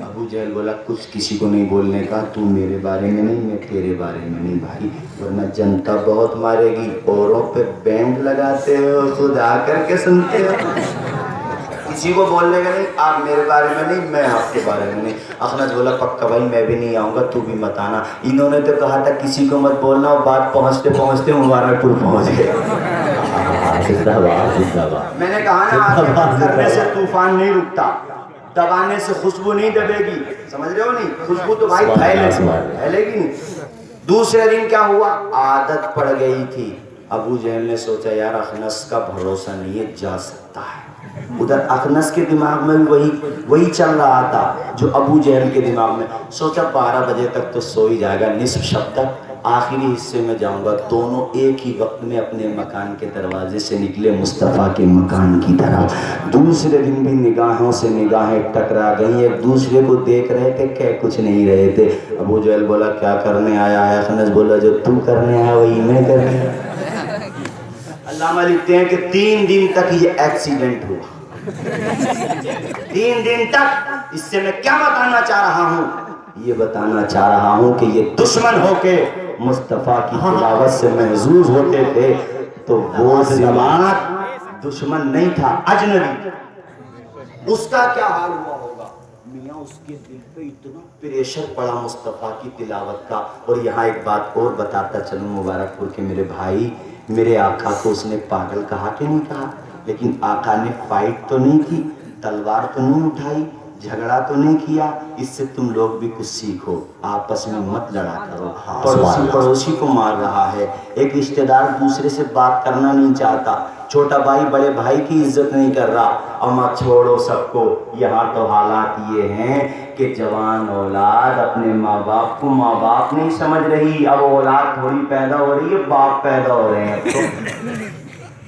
ابو جہل بولا، کچھ کسی کو نہیں بولنے کا، تو میرے بارے میں نہیں، میں تیرے بارے میں نہیں بھائی، ورنہ جنتا بہت مارے گی. اوروں پہ بینڈ لگاتے ہو، خود آ کر کے سنتے ہو. کسی کو بولنے کا نہیں، آپ میرے بارے میں نہیں، میں آپ کے بارے میں نہیں. اخنس بولا، پکا بھائی میں بھی نہیں آؤں گا، تو بھی مت آنا. انہوں نے تو کہا تھا کسی کو مت بولنا، اور بات پہنچتے پہنچتے مبارک پور پہنچ گئے. میں نے کہا نا، آگے کرنے سے طوفان نہیں رکتا، دبانے سے خوشبو نہیں دبے گی. سمجھ رہے ہو نہیں؟ خوشبو تو بھائی پھیلے گی نہیں. دوسرے دن کیا ہوا، عادت پڑ گئی تھی. ابو جہل نے سوچا، یار اخنس کا بھروسہ نہیں ہے، جا سکتا ہے. ادھر اخنس کے دماغ میں بھی وہی چل رہا تھا جو ابو جہل کے دماغ میں. سوچا 12 بجے تک تو سو ہی جائے گا، نصف شب تک آخری حصے میں جاؤں گا. دونوں ایک ہی وقت میں اپنے مکان کے دروازے سے نکلے مصطفیٰ کے مکان کی طرف. دوسرے دن بھی نگاہوں سے نگاہیں ٹکرا گئیں، ایک دوسرے کو دیکھ رہے تھے، کہہ کچھ نہیں رہے تھے. ابو جہل بولا، کیا کرنے آیا ہے؟ اخنس بولا، جو تو کرنے آیا وہی میں کرنے آیا. علامہ لکھتے ہیں کہ 3 دن تک یہ ایکسیڈنٹ ہوا. 3 دن تک. اس سے میں کیا بتانا چاہ رہا ہوں؟ یہ بتانا چاہ رہا ہوں کہ یہ دشمن ہو کے مصطفیٰ کی تلاوت سے محظوظ ہوتے تھے، تو وہ سماعت دشمن نہیں تھا، اجنبی. اس کا کیا حال ہوا ہوگا؟ میاں اس کے دل پہ اتنا پریشر پڑا مصطفیٰ کی تلاوت کا. اور یہاں ایک بات اور بتاتا چلوں مبارک پور کے میرے بھائی، میرے آقا کو اس نے پاگل کہا کہ نہیں کہا؟ لیکن آقا نے فائٹ تو نہیں کی، تلوار تو نہیں اٹھائی، جھگڑا تو نہیں کیا. اس سے تم لوگ بھی کچھ سیکھو، آپس میں مت لڑا کرو. پڑوسی کو مار رہا ہے، ایک رشتہ دار دوسرے سے بات کرنا نہیں چاہتا، چھوٹا بھائی بڑے بھائی کی عزت نہیں کر رہا. اما چھوڑو سب کو، یہاں تو حالات یہ ہیں کہ جوان اولاد اپنے ماں باپ کو ماں باپ نہیں سمجھ رہی. اب اولاد تھوڑی پیدا ہو رہی ہے، باپ پیدا ہو رہے ہیں.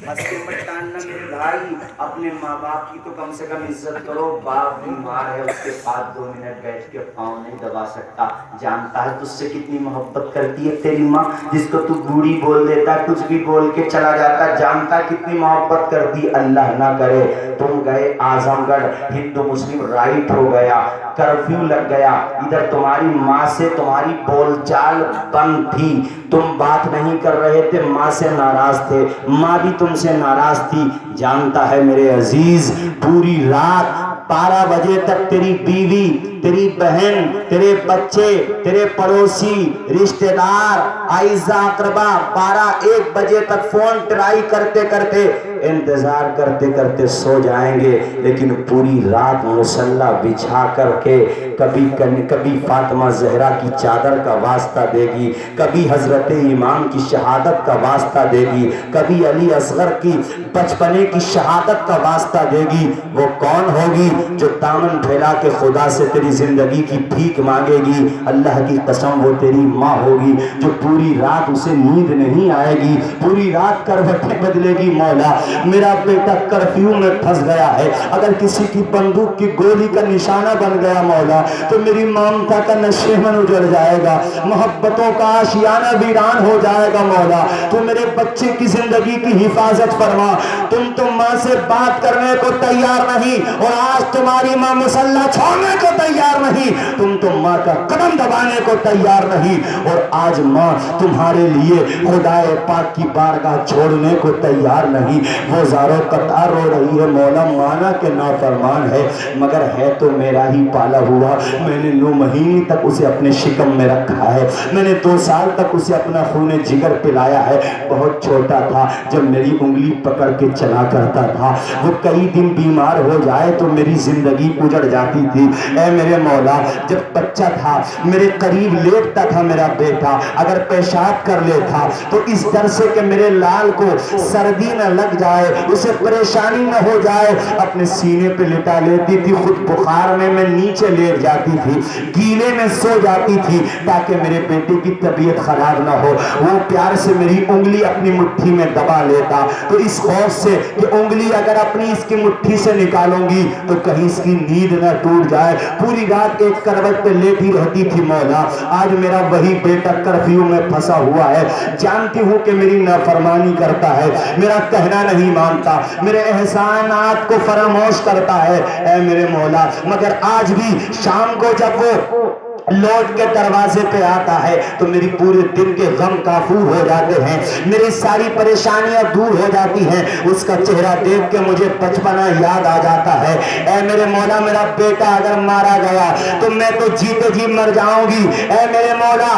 بس کے پٹاننا میرے بھائی، اپنے ماں باپ کی تو کم سے کم عزت کرو. باپ بیمار ہے، اس کے پاس 2 منٹ بیٹھ کے پاؤں نہیں دبا سکتا. جانتا ہے تجھ سے کتنی محبت کرتی ہے تیری ماں، جس کو تو بوڑھی بول دیتا، کچھ بھی بول کے چلا جاتا. جانتا ہے کتنی محبت کرتی. اللہ نہ کرے تم گئے اعظم گڑھ، ہندو مسلم رائٹ ہو گیا، کرفیو لگ گیا, ادھر تمہاری ماں سے تمہاری بول چال بند تھی, تم بات نہیں کر رہے تھے, ماں سے ناراض تھے, ماں بھی تم سے ناراض تھی. جانتا ہے میرے عزیز, پوری رات 12 بجے تک تیری بیوی, تیری بہن, تیرے بچے, تیرے پڑوسی, رشتہ دار, اعزاء اقربا 12-1 بجے تک فون ٹرائی کرتے کرتے, انتظار کرتے کرتے سو جائیں گے, لیکن پوری رات مصلی بچھا کر کے کبھی فاطمہ زہرا کی چادر کا واسطہ دے گی, کبھی حضرت امام کی شہادت کا واسطہ دے گی, کبھی علی اصغر کی بچپنے کی شہادت کا واسطہ دے گی. وہ کون ہوگی جو دامن پھیلا کے خدا سے تیری زندگی کی بھیک مانگے گی؟ اللہ کی قسم وہ تیری ماں ہوگی جو پوری رات اسے نیند نہیں آئے گی, پوری رات کروٹیں بدلے گی. مولا میرا بیٹا کرفیو میں پھنس گیا ہے, اگر کسی کی بندوق کی گولی کا نشانہ بن گیا مولا تو میری ممتا کا نشیمن اجڑ جائے گا, محبتوں کا آشیانہ ویران ہو جائے گا. مولا تو میرے بچے کی زندگی کی حفاظت فرما. تم تو ماں سے بات کرنے کو تیار نہیں, اور آج تمہاری ماں مصلی چھوڑنے کو تیار نہیں, تم تو ماں کا قدم دبانے کو تیار نہیں, اور آج ماں تمہارے لیے خدائے پاک کی بارگاہ چھوڑنے کو تیار نہیں. وہ زاروں قطار رو رہی ہے, مولا مانا کہ نافرمان ہے مگر ہے تو میرا ہی پالا ہوا. میں نے 9 مہینے تک اسے اپنے شکم میں رکھا ہے, میں نے 2 سال تک اسے اپنا خون جگر پلایا ہے. بہت چھوٹا تھا جب میری انگلی پکڑ کے چلا کرتا تھا, وہ کئی دن بیمار ہو جائے تو میری زندگی اجڑ جاتی تھی. اے میرے مولا جب بچہ تھا میرے قریب لیٹتا تھا میرا بیٹا, اگر پیشاب کر لیتا تو اس ڈر سے کہ میرے لال کو سردی نہ لگ جائے, اسے پریشانی نہ ہو جائے, اپنے سینے پہ لٹا لیتی تھی. خود بخار میں میں نیچے لیٹ جاتی تھی, گیلے میں سو جاتی تھی تاکہ میرے بیٹے کی طبیعت خراب نہ ہو. وہ پیار سے میری انگلی اپنی مٹھی میں دبا لیتا, تو اس خوف سے کہ انگلی اگر اپنی اس کی مٹھی سے نکالوں گی تو کہیں اس کی نیند نہ ٹوٹ جائے, پوری رات ایک کروٹ پہ لیٹی رہتی تھی. مولا آج میرا وہی بیٹا کرفیو میں پھنسا ہوا ہے, جانتی ہوں کہ میری نافرمانی کرتا ہے, میرا کہنا نہیں مانتا, میرے احسانات کو فراموش کرتا ہے. اے میرے مولا مگر آج بھی شام کو جب وہ لوٹ کے دروازے پہ آتا ہے تو میری پورے دن کے غم کافور ہو جاتے ہیں, میری ساری پریشانیاں دور ہو جاتی ہیں. اس کا چہرہ دیکھ کے مجھے بچپنا یاد آ جاتا ہے. اے میرے مولا میرا بیٹا اگر مارا گیا تو میں تو جیتے جی مر جاؤں گی. اے میرے مولا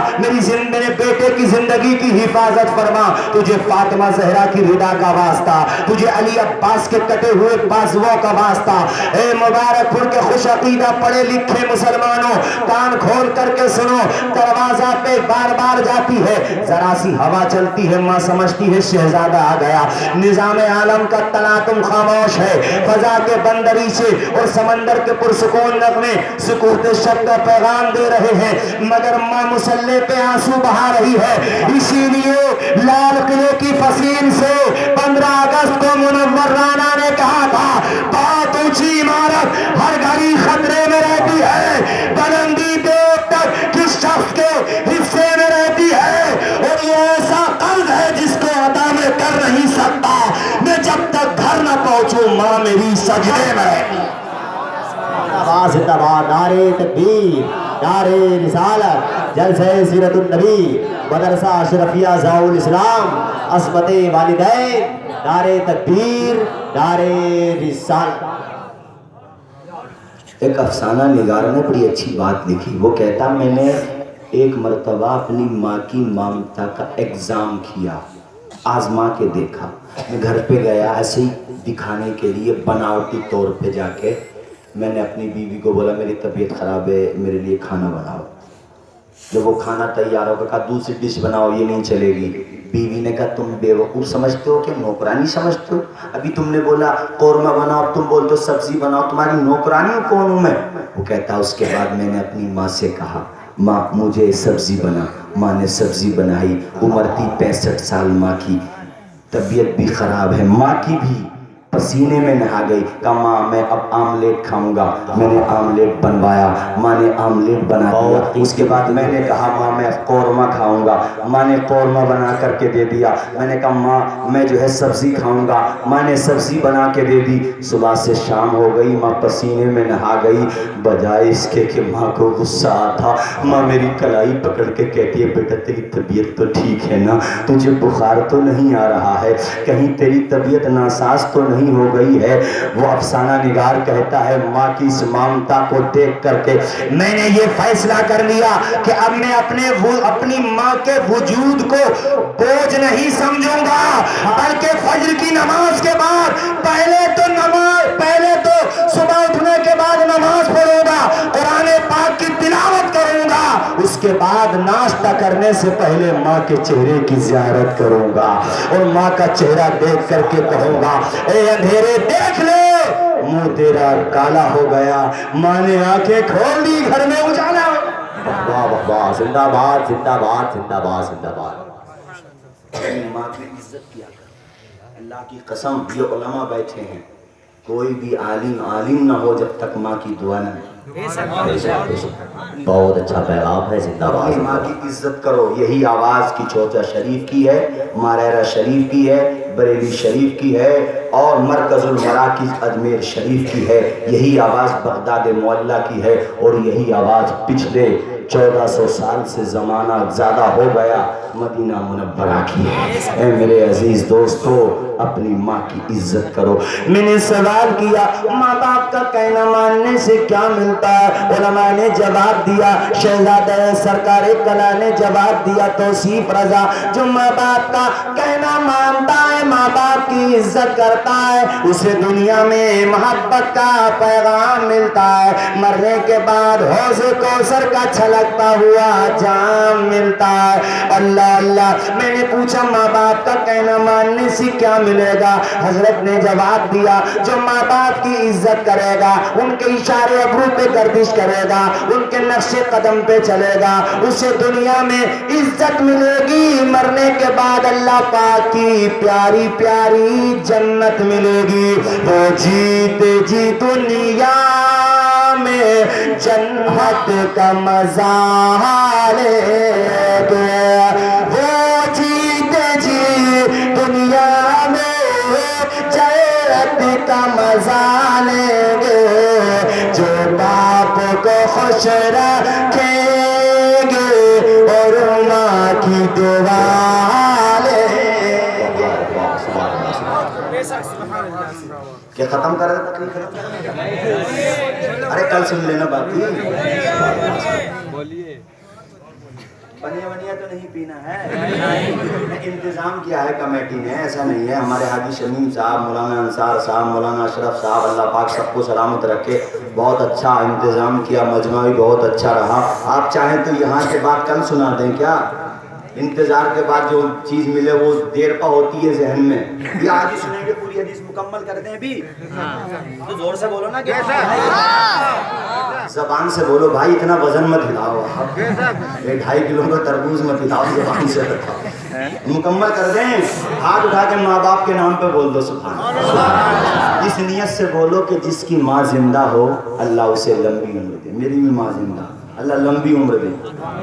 میرے بیٹے کی زندگی کی حفاظت فرما. تجھے فاطمہ زہرا کی رضا کا واسطہ, تجھے علی عباس کے کٹے ہوئے بازوؤں کا واسطہ. اے مبارک پور کے خوش عقیدہ پڑھے لکھے مسلمانوں, کان کھول کر کے سنو, دروازہ پہ بار بار جاتی ہے, ذرا سی ہوا چلتی ہے, ماں سمجھتی ہے شہزادہ آ گیا. نظام عالم کا تناطم خاموش ہے, فضا کے بندری سے اور سمندر کے پرسکون نغمے سکوت شب کا پیغام دے رہے ہیں, مگر ماں مصلی پہ آنسو بہا رہی ہے. اسی لیے لال قلعے کی فصیل سے 15 اگست کو منور رانا نے کہا تھا, بہت اونچی عمارت ہر گھڑی خطرے میں رہتی ہے, بلندی دیکھ تک کس شخص کے حصے میں رہتی ہے, اور یہ ایسا قرض ہے جس کو ادا میں کر نہیں سکتا. میں جب تک گھر نہ پہنچوں ماں میری سجدے میں رہتی. آواز تبا نعرے تکبیر, نعرے رسالت, جلسہ سیرت النبی, مدرسہ اشرفیہ ضیاء الاسلام, عصمت والدین, نعرے تکبیر, نعرے رسالت. ایک افسانہ نگار نے بڑی اچھی بات لکھی. وہ کہتا میں نے ایک مرتبہ اپنی ماں کی مامتا کا ایگزام کیا, آزما کے دیکھا. میں گھر پہ گیا ایسے ہی دکھانے کے لیے, بناوٹی طور پہ جا کے میں نے اپنی بیوی کو بولا میری طبیعت خراب ہے, میرے لیے کھانا بناؤ. جب وہ کھانا تیار ہوگا کہا دوسری ڈش بناؤ, یہ نہیں چلے گی. بیوی نے کہا تم بیوقوف سمجھتے ہو کہ نوکرانی سمجھتے ہو؟ ابھی تم نے بولا قورمہ بناؤ, اب تم بولتے ہو سبزی بناؤ, تمہاری نوکرانی کون ہوں میں؟ وہ کہتا اس کے بعد میں نے اپنی ماں سے کہا ماں مجھے سبزی بنا. ماں نے سبزی بنائی. عمر تھی 65 سال, ماں کی طبیعت بھی خراب ہے, ماں کی بھی پسینے میں نہا گئی، کہا ماں میں اب آملیٹ کھاؤں گا، میں نے آملیٹ بنوایا، ماں نے آملیٹ بنا دیا، اس کے بعد میں نے کہا ماں میں قورمہ کھاؤں گا، ماں نے قورمہ بنا کر کے دے دیا، میں نے کہا ماں میں جو ہے سبزی کھاؤں گا، ماں نے سبزی بنا کے دے دی، صبح سے شام ہو گئی، ماں پسینے میں نہا گئی، بجائے اس کے کہ ماں کو غصہ آتا، ماں میری کلائی پکڑ کے کہتی ہے بیٹا تیری طبیعت تو ٹھیک ہے نا، تجھے بخار تو نہیں آ رہا ہے، کہیں تیری طبیعت ناساز تو نہیں ہو گئی ہے۔ وہ افسانہ نگار کہتا ہے ماں کی اس ممتا کو دیکھ کر کے میں نے یہ فیصلہ کر لیا کہ اب میں اپنی ماں کے وجود کو بوجھ نہیں سمجھوں گا، بلکہ فجر کی نماز کے بعد پہلے تو صبح اٹھنے کے بعد نماز پڑھوں گا، قرآن پاک کی تلاوت کروں گا، اس کے بعد ناشتہ کرنے سے پہلے ماں کے چہرے کی زیارت کروں گا اور ماں کا چہرہ دیکھ کر کے کہوں گا اے اندھیرے دیکھ لے منہ تیرا کالا ہو گیا، ماں نے آنکھیں کھول دی گھر میں اجالا۔ واہ واہ واہ، زندہ باد زندہ باد زندہ باد زندہ باد۔ ماں کی عزت کیا کر، اللہ کی قسم یہ علماء بیٹھے ہیں، کوئی بھی عالم نہ ہو جب تک ماں کی دعا نہ، بہت اچھا پیغام ہے، زندہ باد۔ ماں کی عزت کرو، یہی آواز کی چوچا شریف کی ہے، ماریرا شریف کی ہے، بریلی شریف کی ہے اور مرکز المراکز اجمیر شریف کی ہے، یہی آواز بغداد معلیٰ کی ہے اور یہی آواز پچھلے 1400 سال سے زمانہ زیادہ ہو گیا مدینہ منورہ کی ہے۔ اے میرے عزیز دوستو اپنی ماں کی عزت کرو۔ میں نے سوال کیا ماں باپ کا کہنا ماننے سے کیا ملتا ہے؟ علماء نے جواب دیا، شہزادہ سرکار کلا نے جواب دیا توصیف رضا، جو ماں باپ کا کہنا مانتا ہے، ماں باپ کی عزت کرتا ہے، اسے دنیا میں محبت کا پیغام ملتا ہے، مرنے کے بعد حوض کوثر کا چھلکتا ہوا جام ملتا ہے۔ اللہ اللہ، میں نے پوچھا ماں باپ کا کہنا ماننے سے کیا ملے گا؟ حضرت نے جواب دیا، جو ماں باپ کی عزت کرے گا، ان کے اشارے ابرو پہ گردش کرے گا، ان کے نقش قدم پہ چلے گا، اسے دنیا میں عزت ملے گی، مرنے کے بعد اللہ پاک کی پیاری پیاری جنت ملے گی۔ وہ جیتے جی دنیا میں جنت کا مزہ لے گے، وہ جیتے جی دنیا میں جنت کا مزہ لیں گے، جو باپ کو خوش رکھیں گے اور ماں کی دعا لیں گے۔ کہ ختم کر رہے تقریر ختم کر رہے؟ ارے کل سن لینا باقی، پنیا ونیا تو نہیں پینا ہے، انتظام کیا ہے کمیٹی نے، ایسا نہیں ہے۔ ہمارے حاجی شمیم صاحب، مولانا انصار صاحب، مولانا اشرف صاحب، اللہ پاک سب کو سلامت رکھے، بہت اچھا انتظام کیا، مجمع بھی بہت اچھا رہا۔ آپ چاہیں تو یہاں کے بعد کل سنا دیں کیا؟ انتظار کے بعد جو چیز ملے وہ دیر پا ہوتی ہے ذہن میں، یہ آج ہی سنیں گے، پوری حدیث مکمل کر دیں بھی تو زور سے بولو نا، کیسا زبان سے بولو بھائی، اتنا وزن مت ہلاؤ، 2.5 کلو کا تربوز مت ہلاؤ، زبان سے رکھو، مکمل کر دیں۔ ہاتھ اٹھا کے ماں باپ کے نام پہ بول دو سبحان اللہ، اس نیت سے بولو کہ جس کی ماں زندہ ہو اللہ اسے لمبی عمر دے، میری بھی ماں زندہ، اللہ لمبی عمر دے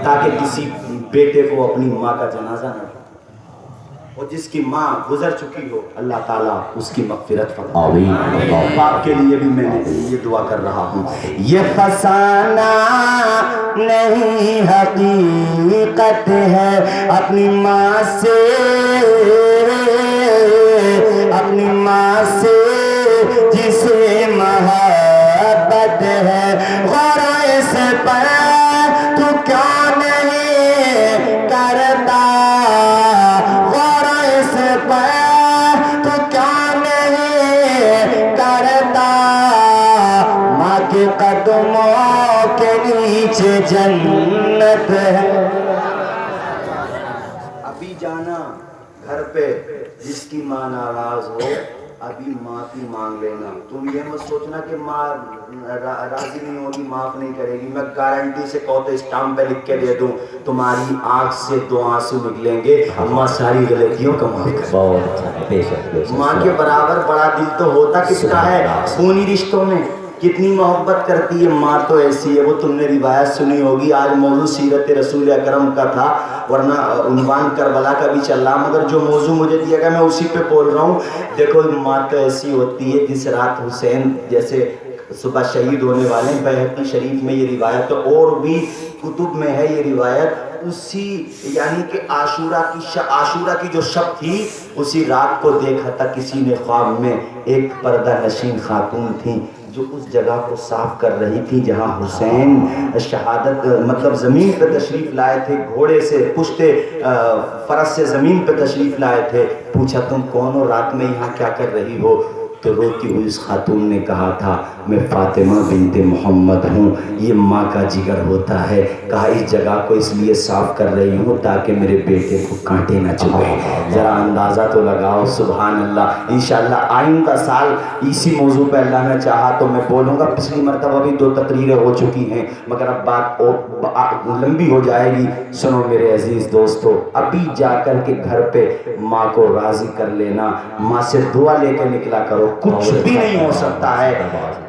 تاکہ کسی بیٹے کو اپنی ماں کا جنازہ نہ ہو، اور جس کی ماں گزر چکی ہو اللہ تعالیٰ اس کی مغفرت فرمائے۔ آمین۔ باپ کے لیے بھی میں نے یہ دعا کر رہا ہوں، یہ فسانہ نہیں حقیقت ہے، اپنی ماں سے جسے محبت ہے، غور سے پر تو کیوں نہیں کرتا، غور سے پر تو کیوں نہیں کرتا، ماں کے قدموں کے نیچے جنت ہے۔ ابھی جانا گھر پہ جس کی ماں ناراض ہو ابھی معافی مانگ لینا. تم یہ مت سوچنا کہ ماں راضی نہیں ہوگی, معاف نہیں کرے گی. میں گارنٹی سے کہو تو اسٹامپ پہ لکھ کے دے دوں, تمہاری آنکھ سے 2 آنسو نکلیں گے, ماں ساری غلطیوں کا معاف کر. بہت اچھا ہے, بے شک. ماں کے برابر بڑا دل تو ہوتا کس کا ہے؟ خونی رشتوں میں کتنی محبت کرتی ہے ماں, تو ایسی ہے. وہ تم نے روایت سنی ہوگی. آج موضوع سیرت رسول اکرم کا تھا, ورنہ عنوان کربلا کا بھی چل رہا, مگر جو موضوع مجھے دیا گیا میں اسی پہ بول رہا ہوں. دیکھو ماں تو ایسی ہوتی ہے جس رات حسین جیسے صبح شہید ہونے والے ہیں, بیہقی شریف میں یہ روایت, اور بھی کتب میں ہے یہ روایت. اسی یعنی کہ عاشورہ کی جو شب تھی, اسی رات کو دیکھا تھا کسی نے خواب میں, ایک پردہ نشین خاتون تھیں جو اس جگہ کو صاف کر رہی تھی جہاں حسین شہادت مطلب زمین پہ تشریف لائے تھے, گھوڑے سے پشتے فرس سے زمین پہ تشریف لائے تھے. پوچھا تم کون ہو, رات میں یہاں کیا کر رہی ہو؟ تو روتی ہوئی اس خاتون نے کہا تھا میں فاطمہ بنت محمد ہوں. یہ ماں کا جگر ہوتا ہے. کہا اس جگہ کو اس لیے صاف کر رہی ہوں تاکہ میرے بیٹے کو کانٹے نہ چبھے. ذرا اندازہ تو لگاؤ, سبحان اللہ. انشاءاللہ آئندہ سال اسی موضوع پہ اللہ نے چاہا تو میں بولوں گا. پچھلی مرتبہ بھی 2 تقریریں ہو چکی ہیں, مگر اب بات اور لمبی ہو جائے گی. سنو میرے عزیز دوستو, ابھی جا کر کے گھر پہ ماں کو راضی کر لینا, ماں سے دعا لے کے نکلا کرو. کچھ بھی نہیں ہو سکتا ہے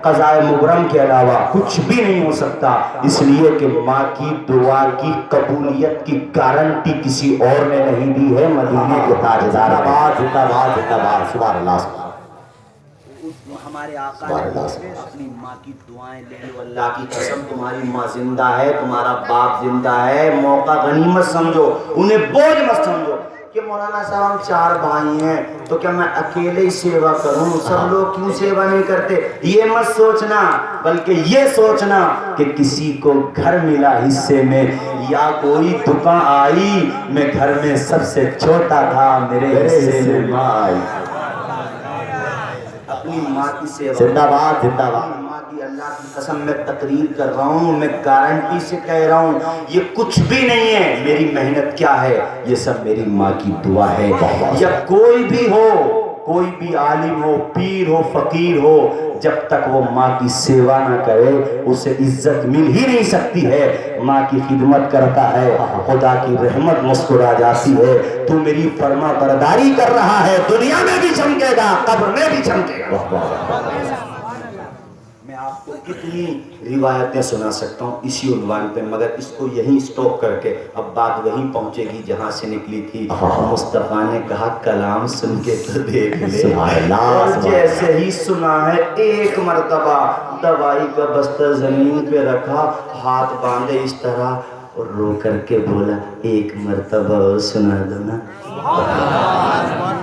قضاء مبرم کے علاوہ, کچھ بھی نہیں ہو سکتا, اس لیے کہ ماں کی دعا کی قبولیت کی گارنٹی کسی اور نے نہیں دی ہے, مدینے کے تاجدار. سبحان اللہ. ہمارے آقا نے اپنی ماں کی دعائیں لے لو. اللہ کی قسم تمہاری ماں زندہ ہے, تمہارا باپ زندہ ہے. موقع غنیمت سمجھو, انہیں بوجھ مت سمجھو کہ مولانا صاحب ہم 4 بھائی ہیں تو کیا میں اکیلے ہی سیوا کروں, سب لوگ کیوں سیوا نہیں کرتے. یہ مت سوچنا, بلکہ یہ سوچنا کہ کسی کو گھر ملا حصے میں, یا کوئی دکان آئی, میں گھر میں سب سے چھوٹا تھا, میرے حصے میں ماں آئی. اپنی ماں کی سیوا, زندہ باد, زندہ باد. ماں کی اللہ کی قسم میں تقریر کر رہا ہوں, میں گارنٹی سے کہہ رہا ہوں, یہ کچھ بھی نہیں ہے. میری محنت کیا ہے, یہ سب میری ماں کی دعا ہے. یا کوئی بھی ہو, کوئی بھی عالم ہو, پیر ہو, فقیر ہو, جب تک وہ ماں کی سیوا نہ کرے اسے عزت مل ہی نہیں سکتی ہے. ماں کی خدمت کرتا ہے, خدا کی رحمت مسکرا جاتی ہے. تو میری فرما برداری کر رہا ہے, دنیا میں بھی چمکے گا, قبر میں بھی چمکے گا. میں آپ کو کتنی روایتیں سنا سکتا ہوں اسی عنوان پہ, مگر اس کو یہیں سٹاپ کر کے اب بات وہیں پہنچے گی جہاں سے نکلی تھی. مصطفیٰ نے کہا کلام سن کے تو دیکھ لے, اور جیسے ہی سنا ہے ایک مرتبہ دوائی کا بستہ زمین پہ رکھا, ہاتھ باندھے اس طرح اور رو کر کے بولا ایک مرتبہ اور سنا دو نا.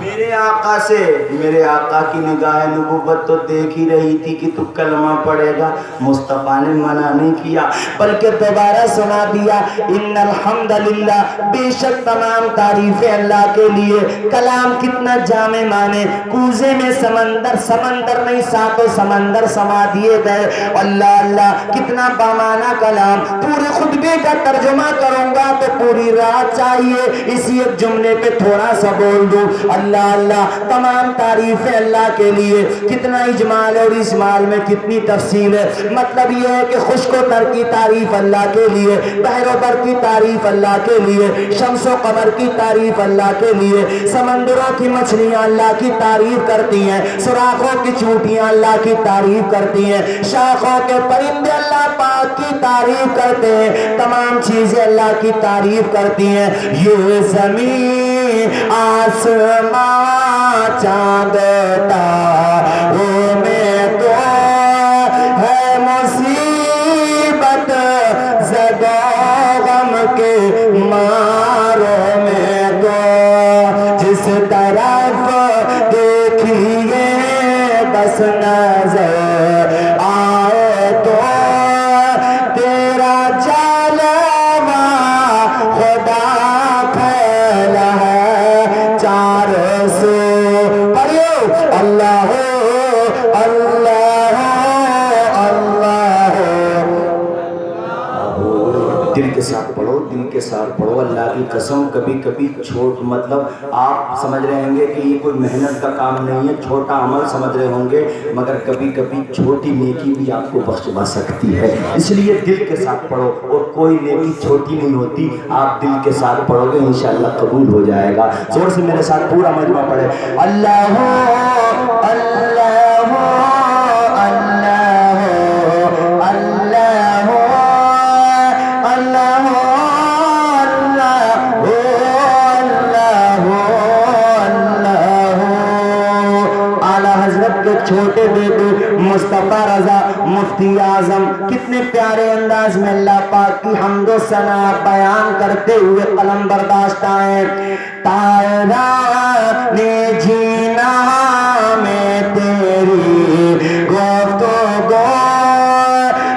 میرے آقا کی نگاہ نبوت تو دیکھ ہی رہی تھی کہ تو کلمہ پڑھے گا. مصطفیٰ نے منع نہیں کیا بلکہ دوبارہ سنا دیا, ان الحمدللہ, بے شک تمام تعریفیں اللہ کے لیے. کلام کتنا جامع مانے, کوزے میں سمندر, سمندر نہیں 7 سمندر سما دیے گئے. اللہ اللہ کتنا بامانہ کلام. پورے خطبے کا ترجمہ کروں گا تو پوری رات چاہیے, اسی ایک جملے پہ تھوڑا سا بول دوں. اللہ اللہ, تمام تعریفیں اللہ کے لیے. کتنا اجمال اور اسمال میں کتنی تفصیل ہے. مطلب یہ ہے کہ خشک و تر کی تعریف اللہ کے لیے, بحر و بر کی تعریف اللہ کے لیے, شمس و قمر کی تعریف اللہ کے لیے, سمندروں کی مچھلیاں اللہ کی تعریف کرتی ہیں, سوراخوں کی چونٹیاں اللہ کی تعریف کرتی ہیں, شاخوں کے پرندے اللہ پاک کی تعریف کرتے ہیں, تمام چیزیں اللہ کی تعریف کرتی ہیں. یہ زمین آسمان چاند تاروں میں تو ہے مصیبت زدہ, غم کے ماروں میں تو جس طرف دیکھیے بس نظر آئے تو تیرا جلوہ خدا پھیلا ہے چار سو. پڑھو اللہ اللہ دل کے ساتھ پڑھو، دل کے ساتھ پڑھو. اللہ کی قسم کبھی کبھی چھوٹ مطلب آپ سمجھ رہے ہوں گے کہ یہ کوئی محنت کا کام نہیں ہے، چھوٹا عمل سمجھ رہے ہوں گے، مگر کبھی کبھی چھوٹی نیکی بھی آپ کو بخشوا سکتی ہے. اس لیے دل کے ساتھ پڑھو، اور کوئی نیکی چھوٹی نہیں ہوتی. آپ دل کے ساتھ پڑھو گے انشاءاللہ قبول ہو جائے گا. زور سے میرے ساتھ پورا مجمع پڑھے اللہ اللہ چھوٹے بیٹے مصطفیٰ رضا مفتی اعظم کتنے پیارے انداز میں اللہ پاک کی حمد و ثنا بیان کرتے ہوئے قلم برداشت آئے. تائران جینا میں تیری گفتگو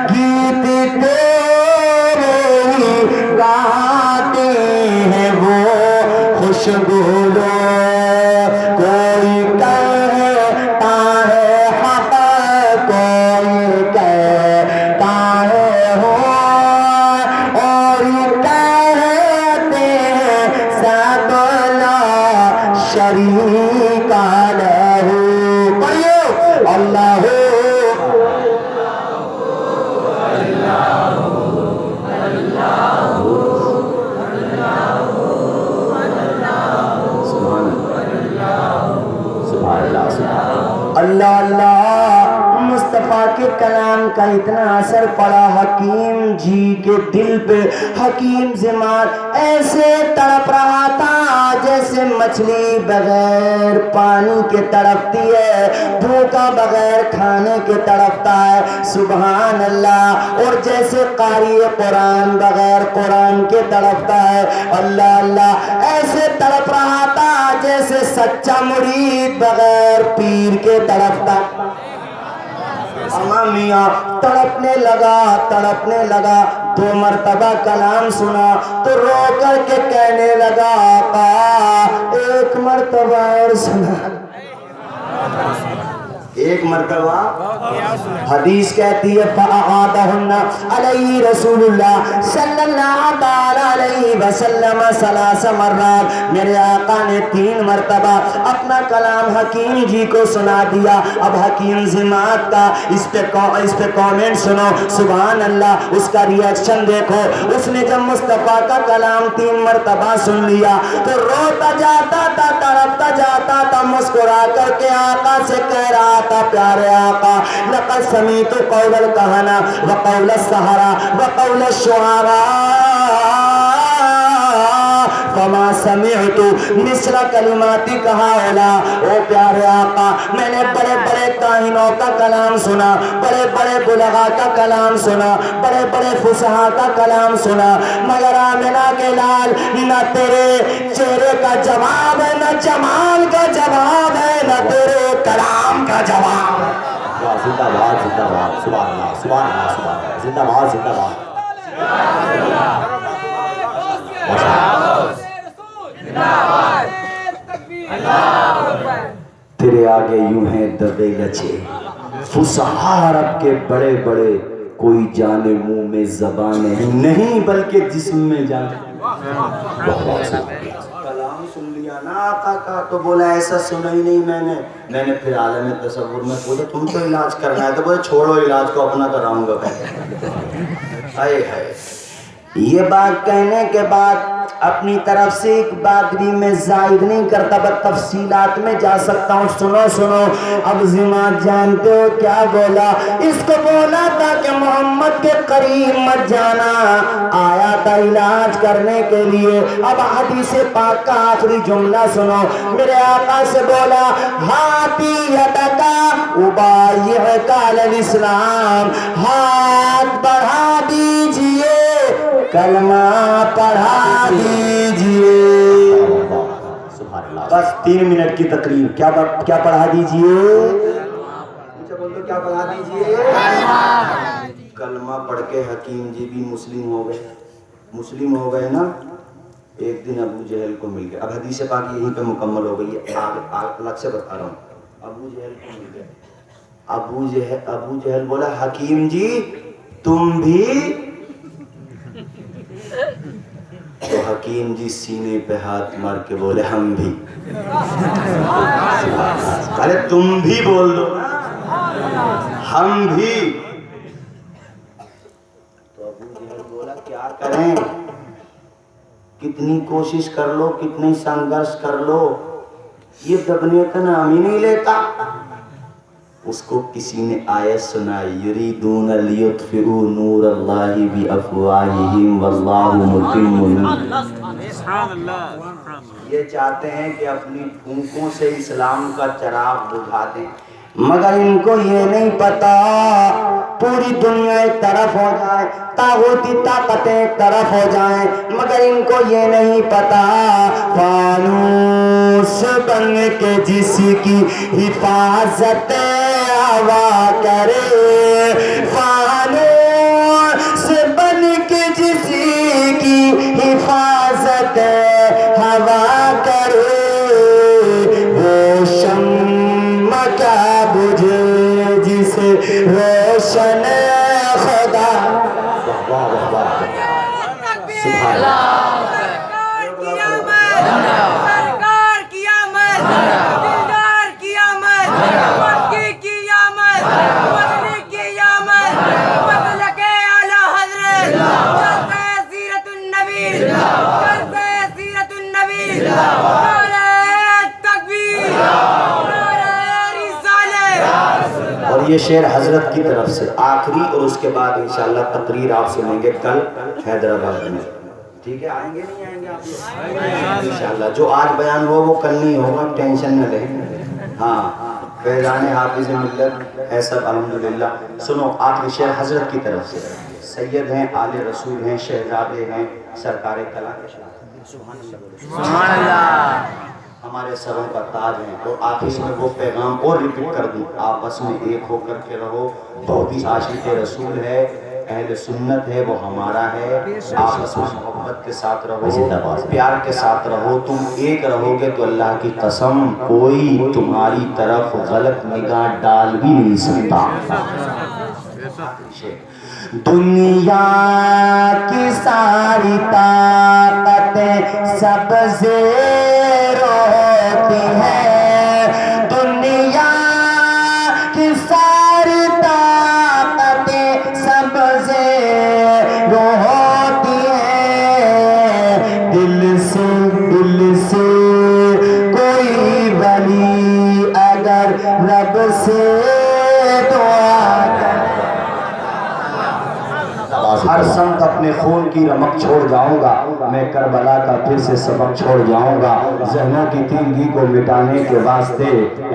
گیت تیرے گاتے ہیں وہ خوشگو اللہ اللہ. مصطفیٰ کے کلام کا اتنا اثر پڑا حکیم جی کے دل پہ. حکیم زمار ایسے تڑپ رہا تھا جیسے مچھلی بغیر پانی کے تڑپتی ہے، بھوکا بغیر کھانے کے تڑپتا ہے. سبحان اللہ. اور جیسے قاری قرآن بغیر قرآن کے تڑپتا ہے. اللہ اللہ. ایسے تڑپ رہا تھا جیسے سچا مرید بغیر پیر کے تڑپتا. میاں تڑپنے لگا 2 مرتبہ کلام سنا تو رو کر کے کہنے لگا آقا 1 مرتبہ اور سنا. 1 مرتبہ حدیث کہتی ہے فَأَعَادَهُنَّ عَلَيْهِ رسول اللہ صلی اللہ علیہ وسلم 3 مرات. میرے آقا نے 3 مرتبہ اپنا کلام حکیم جی کو سنا دیا. اب حکیم زماد کا اس پہ کامنٹ سنو. سبحان اللہ. اس کا ریاکشن دیکھو. اس نے جب مصطفیٰ کا کلام 3 مرتبہ سن لیا تو روتا جاتا تھا، تڑپتا جاتا تھا، مسکرا کر کے آقا سے کہہ رہا تھا پیارے آقا لقد سمیت قول الکہنہ وقول السحرہ وقول الشعراء فما سمعت مثل کلماتک ہؤلاء. او پیارے آقا میں نے بڑے بڑے کاہنوں کا کلام سنا، بڑے بڑے بلغاء کا کلام سنا، بڑے بڑے فصحاء کا کلام سنا، مگر آمنہ کے لال نہ تیرے چہرے کا جواب ہے، نہ جمال کا جواب ہے، نہ تیرے کلام کا جواب ہے. زندہ باد زندہ باد. سبحان اللہ سبحان اللہ سبحان اللہ. زندہ باد زندہ باد. تیرے آگے یوں ہیں دبے لچے فصحاء عرب کے بڑے بڑے، کوئی جانے منہ میں زبانیں نہیں بلکہ جسم میں جانے. کلام سن لیا نا آقا کا تو بولا ایسا سنا ہی نہیں میں نے پھر عالم تصور میں بولا تم تو علاج کرنا ہے تو بولے چھوڑو علاج کو اپنا کراؤں گا. ہائے ہائے. یہ بات کہنے کے بعد اپنی طرف سے ایک بات بھی میں زائد نہیں کرتا، بس تفصیلات میں جا سکتا ہوں. سنو. اب زماد جانتے ہو کیا بولا؟ اس کو بولا تھا کہ محمد کے قریب مت جانا، آیا تھا علاج کرنے کے لیے. اب حدیث پاک کا آخری جملہ سنو. میرے آقا سے بولا ہاتھی یدکا ابایعک علی الاسلام، ہاتھ بڑھا دیجئے کلمہ پڑھا دیجئے. بس 3 منٹ کی تقریر. کیا پڑھا دیجئے؟ بولو کیا پڑھا دیجئے؟ کلمہ پڑھ کے حکیم جی بھی مسلم ہو گئے نا. ایک دن ابو جہل کو مل گیا. اب حدیث پاک یہیں پہ مکمل ہو گئی ہے، الگ سے بتا رہا ہوں. ابو جہل کو مل گیا. ابو جہل بولا حکیم جی تم بھی حکیم جی سینے پہ ہاتھ مار کے بولے ہم بھی. ارے تم بھی بول دو ہم بھی. تو ابو جہل بولا کیا کریں, کتنی کوشش کر لو, کتنی سنگرش کر لو, یہ دبنے کا نام ہی نہیں لیتا. اس کو کسی نے آیت سنائی, یریدون لیطفئوا نور اللہ بافواہہم واللہ متم نورہ. یہ چاہتے ہیں کہ اپنی پھونکوں سے اسلام کا چراغ بجھا دیں, مگر ان کو یہ نہیں پتا پوری دنیا ایک طرف ہو جائے, طاغوتی طاقتیں ایک طرف ہو جائیں, مگر ان کو یہ نہیں پتا فانوس بن کے جس کی حفاظت ہوا کرے, فانوس بن کے جس کی حفاظت ہوا کرے, وہ شمع کیا بجھے جسے روشن خدا. سبحان اللہ. اور یہ شعر حضرت کی طرف سے آخری, اور اس کے بعد انشاءاللہ تقریر آپ سنیں گے کل حیدرآباد میں. ٹھیک ہے, آئیں گے نہیں آئیں گے آپ انشاءاللہ. جو آج بیان ہو وہ کل نہیں ہوگا, ٹینشن نہ لیں. ہاں, فیضان حافظ ملت ہے سب الحمدللہ. سنو آخری شعر حضرت کی طرف سے. سید ہیں, آل رسول ہیں, شہزادے ہیں, سرکار کلا کے سبحان اللہ, ہمارے سروں کا تاج ہیں. اور آخر میں وہ پیغام اور ریپیٹ کر دوں, آپس میں ایک ہو کر کے رہو. بہت ہی عاشق رسول ہے, اہل سنت ہے, وہ ہمارا ہے. آپس میں محبت کے ساتھ رہو, پیار کے ساتھ رہو. تم ایک رہو گے تو اللہ کی قسم کوئی تمہاری طرف غلط نگاہ ڈال بھی نہیں سکتا. دنیا کی ساری طاقتیں سب زیر ہوتی ہیں, دنیا کی ساری طاقتیں سب زیر ہوتی ہیں. دل سے کوئی ولی اگر رب سے دعا کرے, ہر سمت اپنے خون کی رمق چھوڑ جاؤں گا, میں کربلا کا پھر سے سبق چھوڑ جاؤں گا. ذہنوں کی تنگی کو مٹانے کے واسطے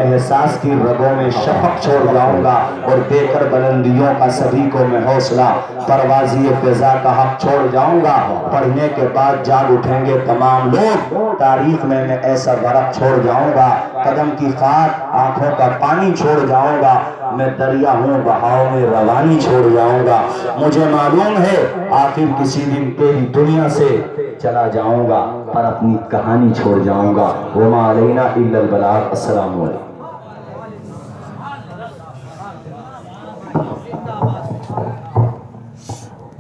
احساس کی رگوں میں شفق چھوڑ جاؤں گا, اور دے کر بلندیوں کا سبھی کو میں حوصلہ پروازی فضا کا حق چھوڑ جاؤں گا. پڑھنے کے بعد جاگ اٹھیں گے تمام لوگ, تاریخ میں ایسا ورق چھوڑ جاؤں گا. قدم کی خاک آنکھوں کا پانی چھوڑ جاؤں گا, میں دریا ہوں بہاؤ میں روانی چھوڑ جاؤں گا. مجھے معلوم ہے آخر کسی دن تیری دنیا سے چلا جاؤں گا, پر اپنی کہانی چھوڑ جاؤں گا. وما علینا الا البلاغ. السلام علیکم.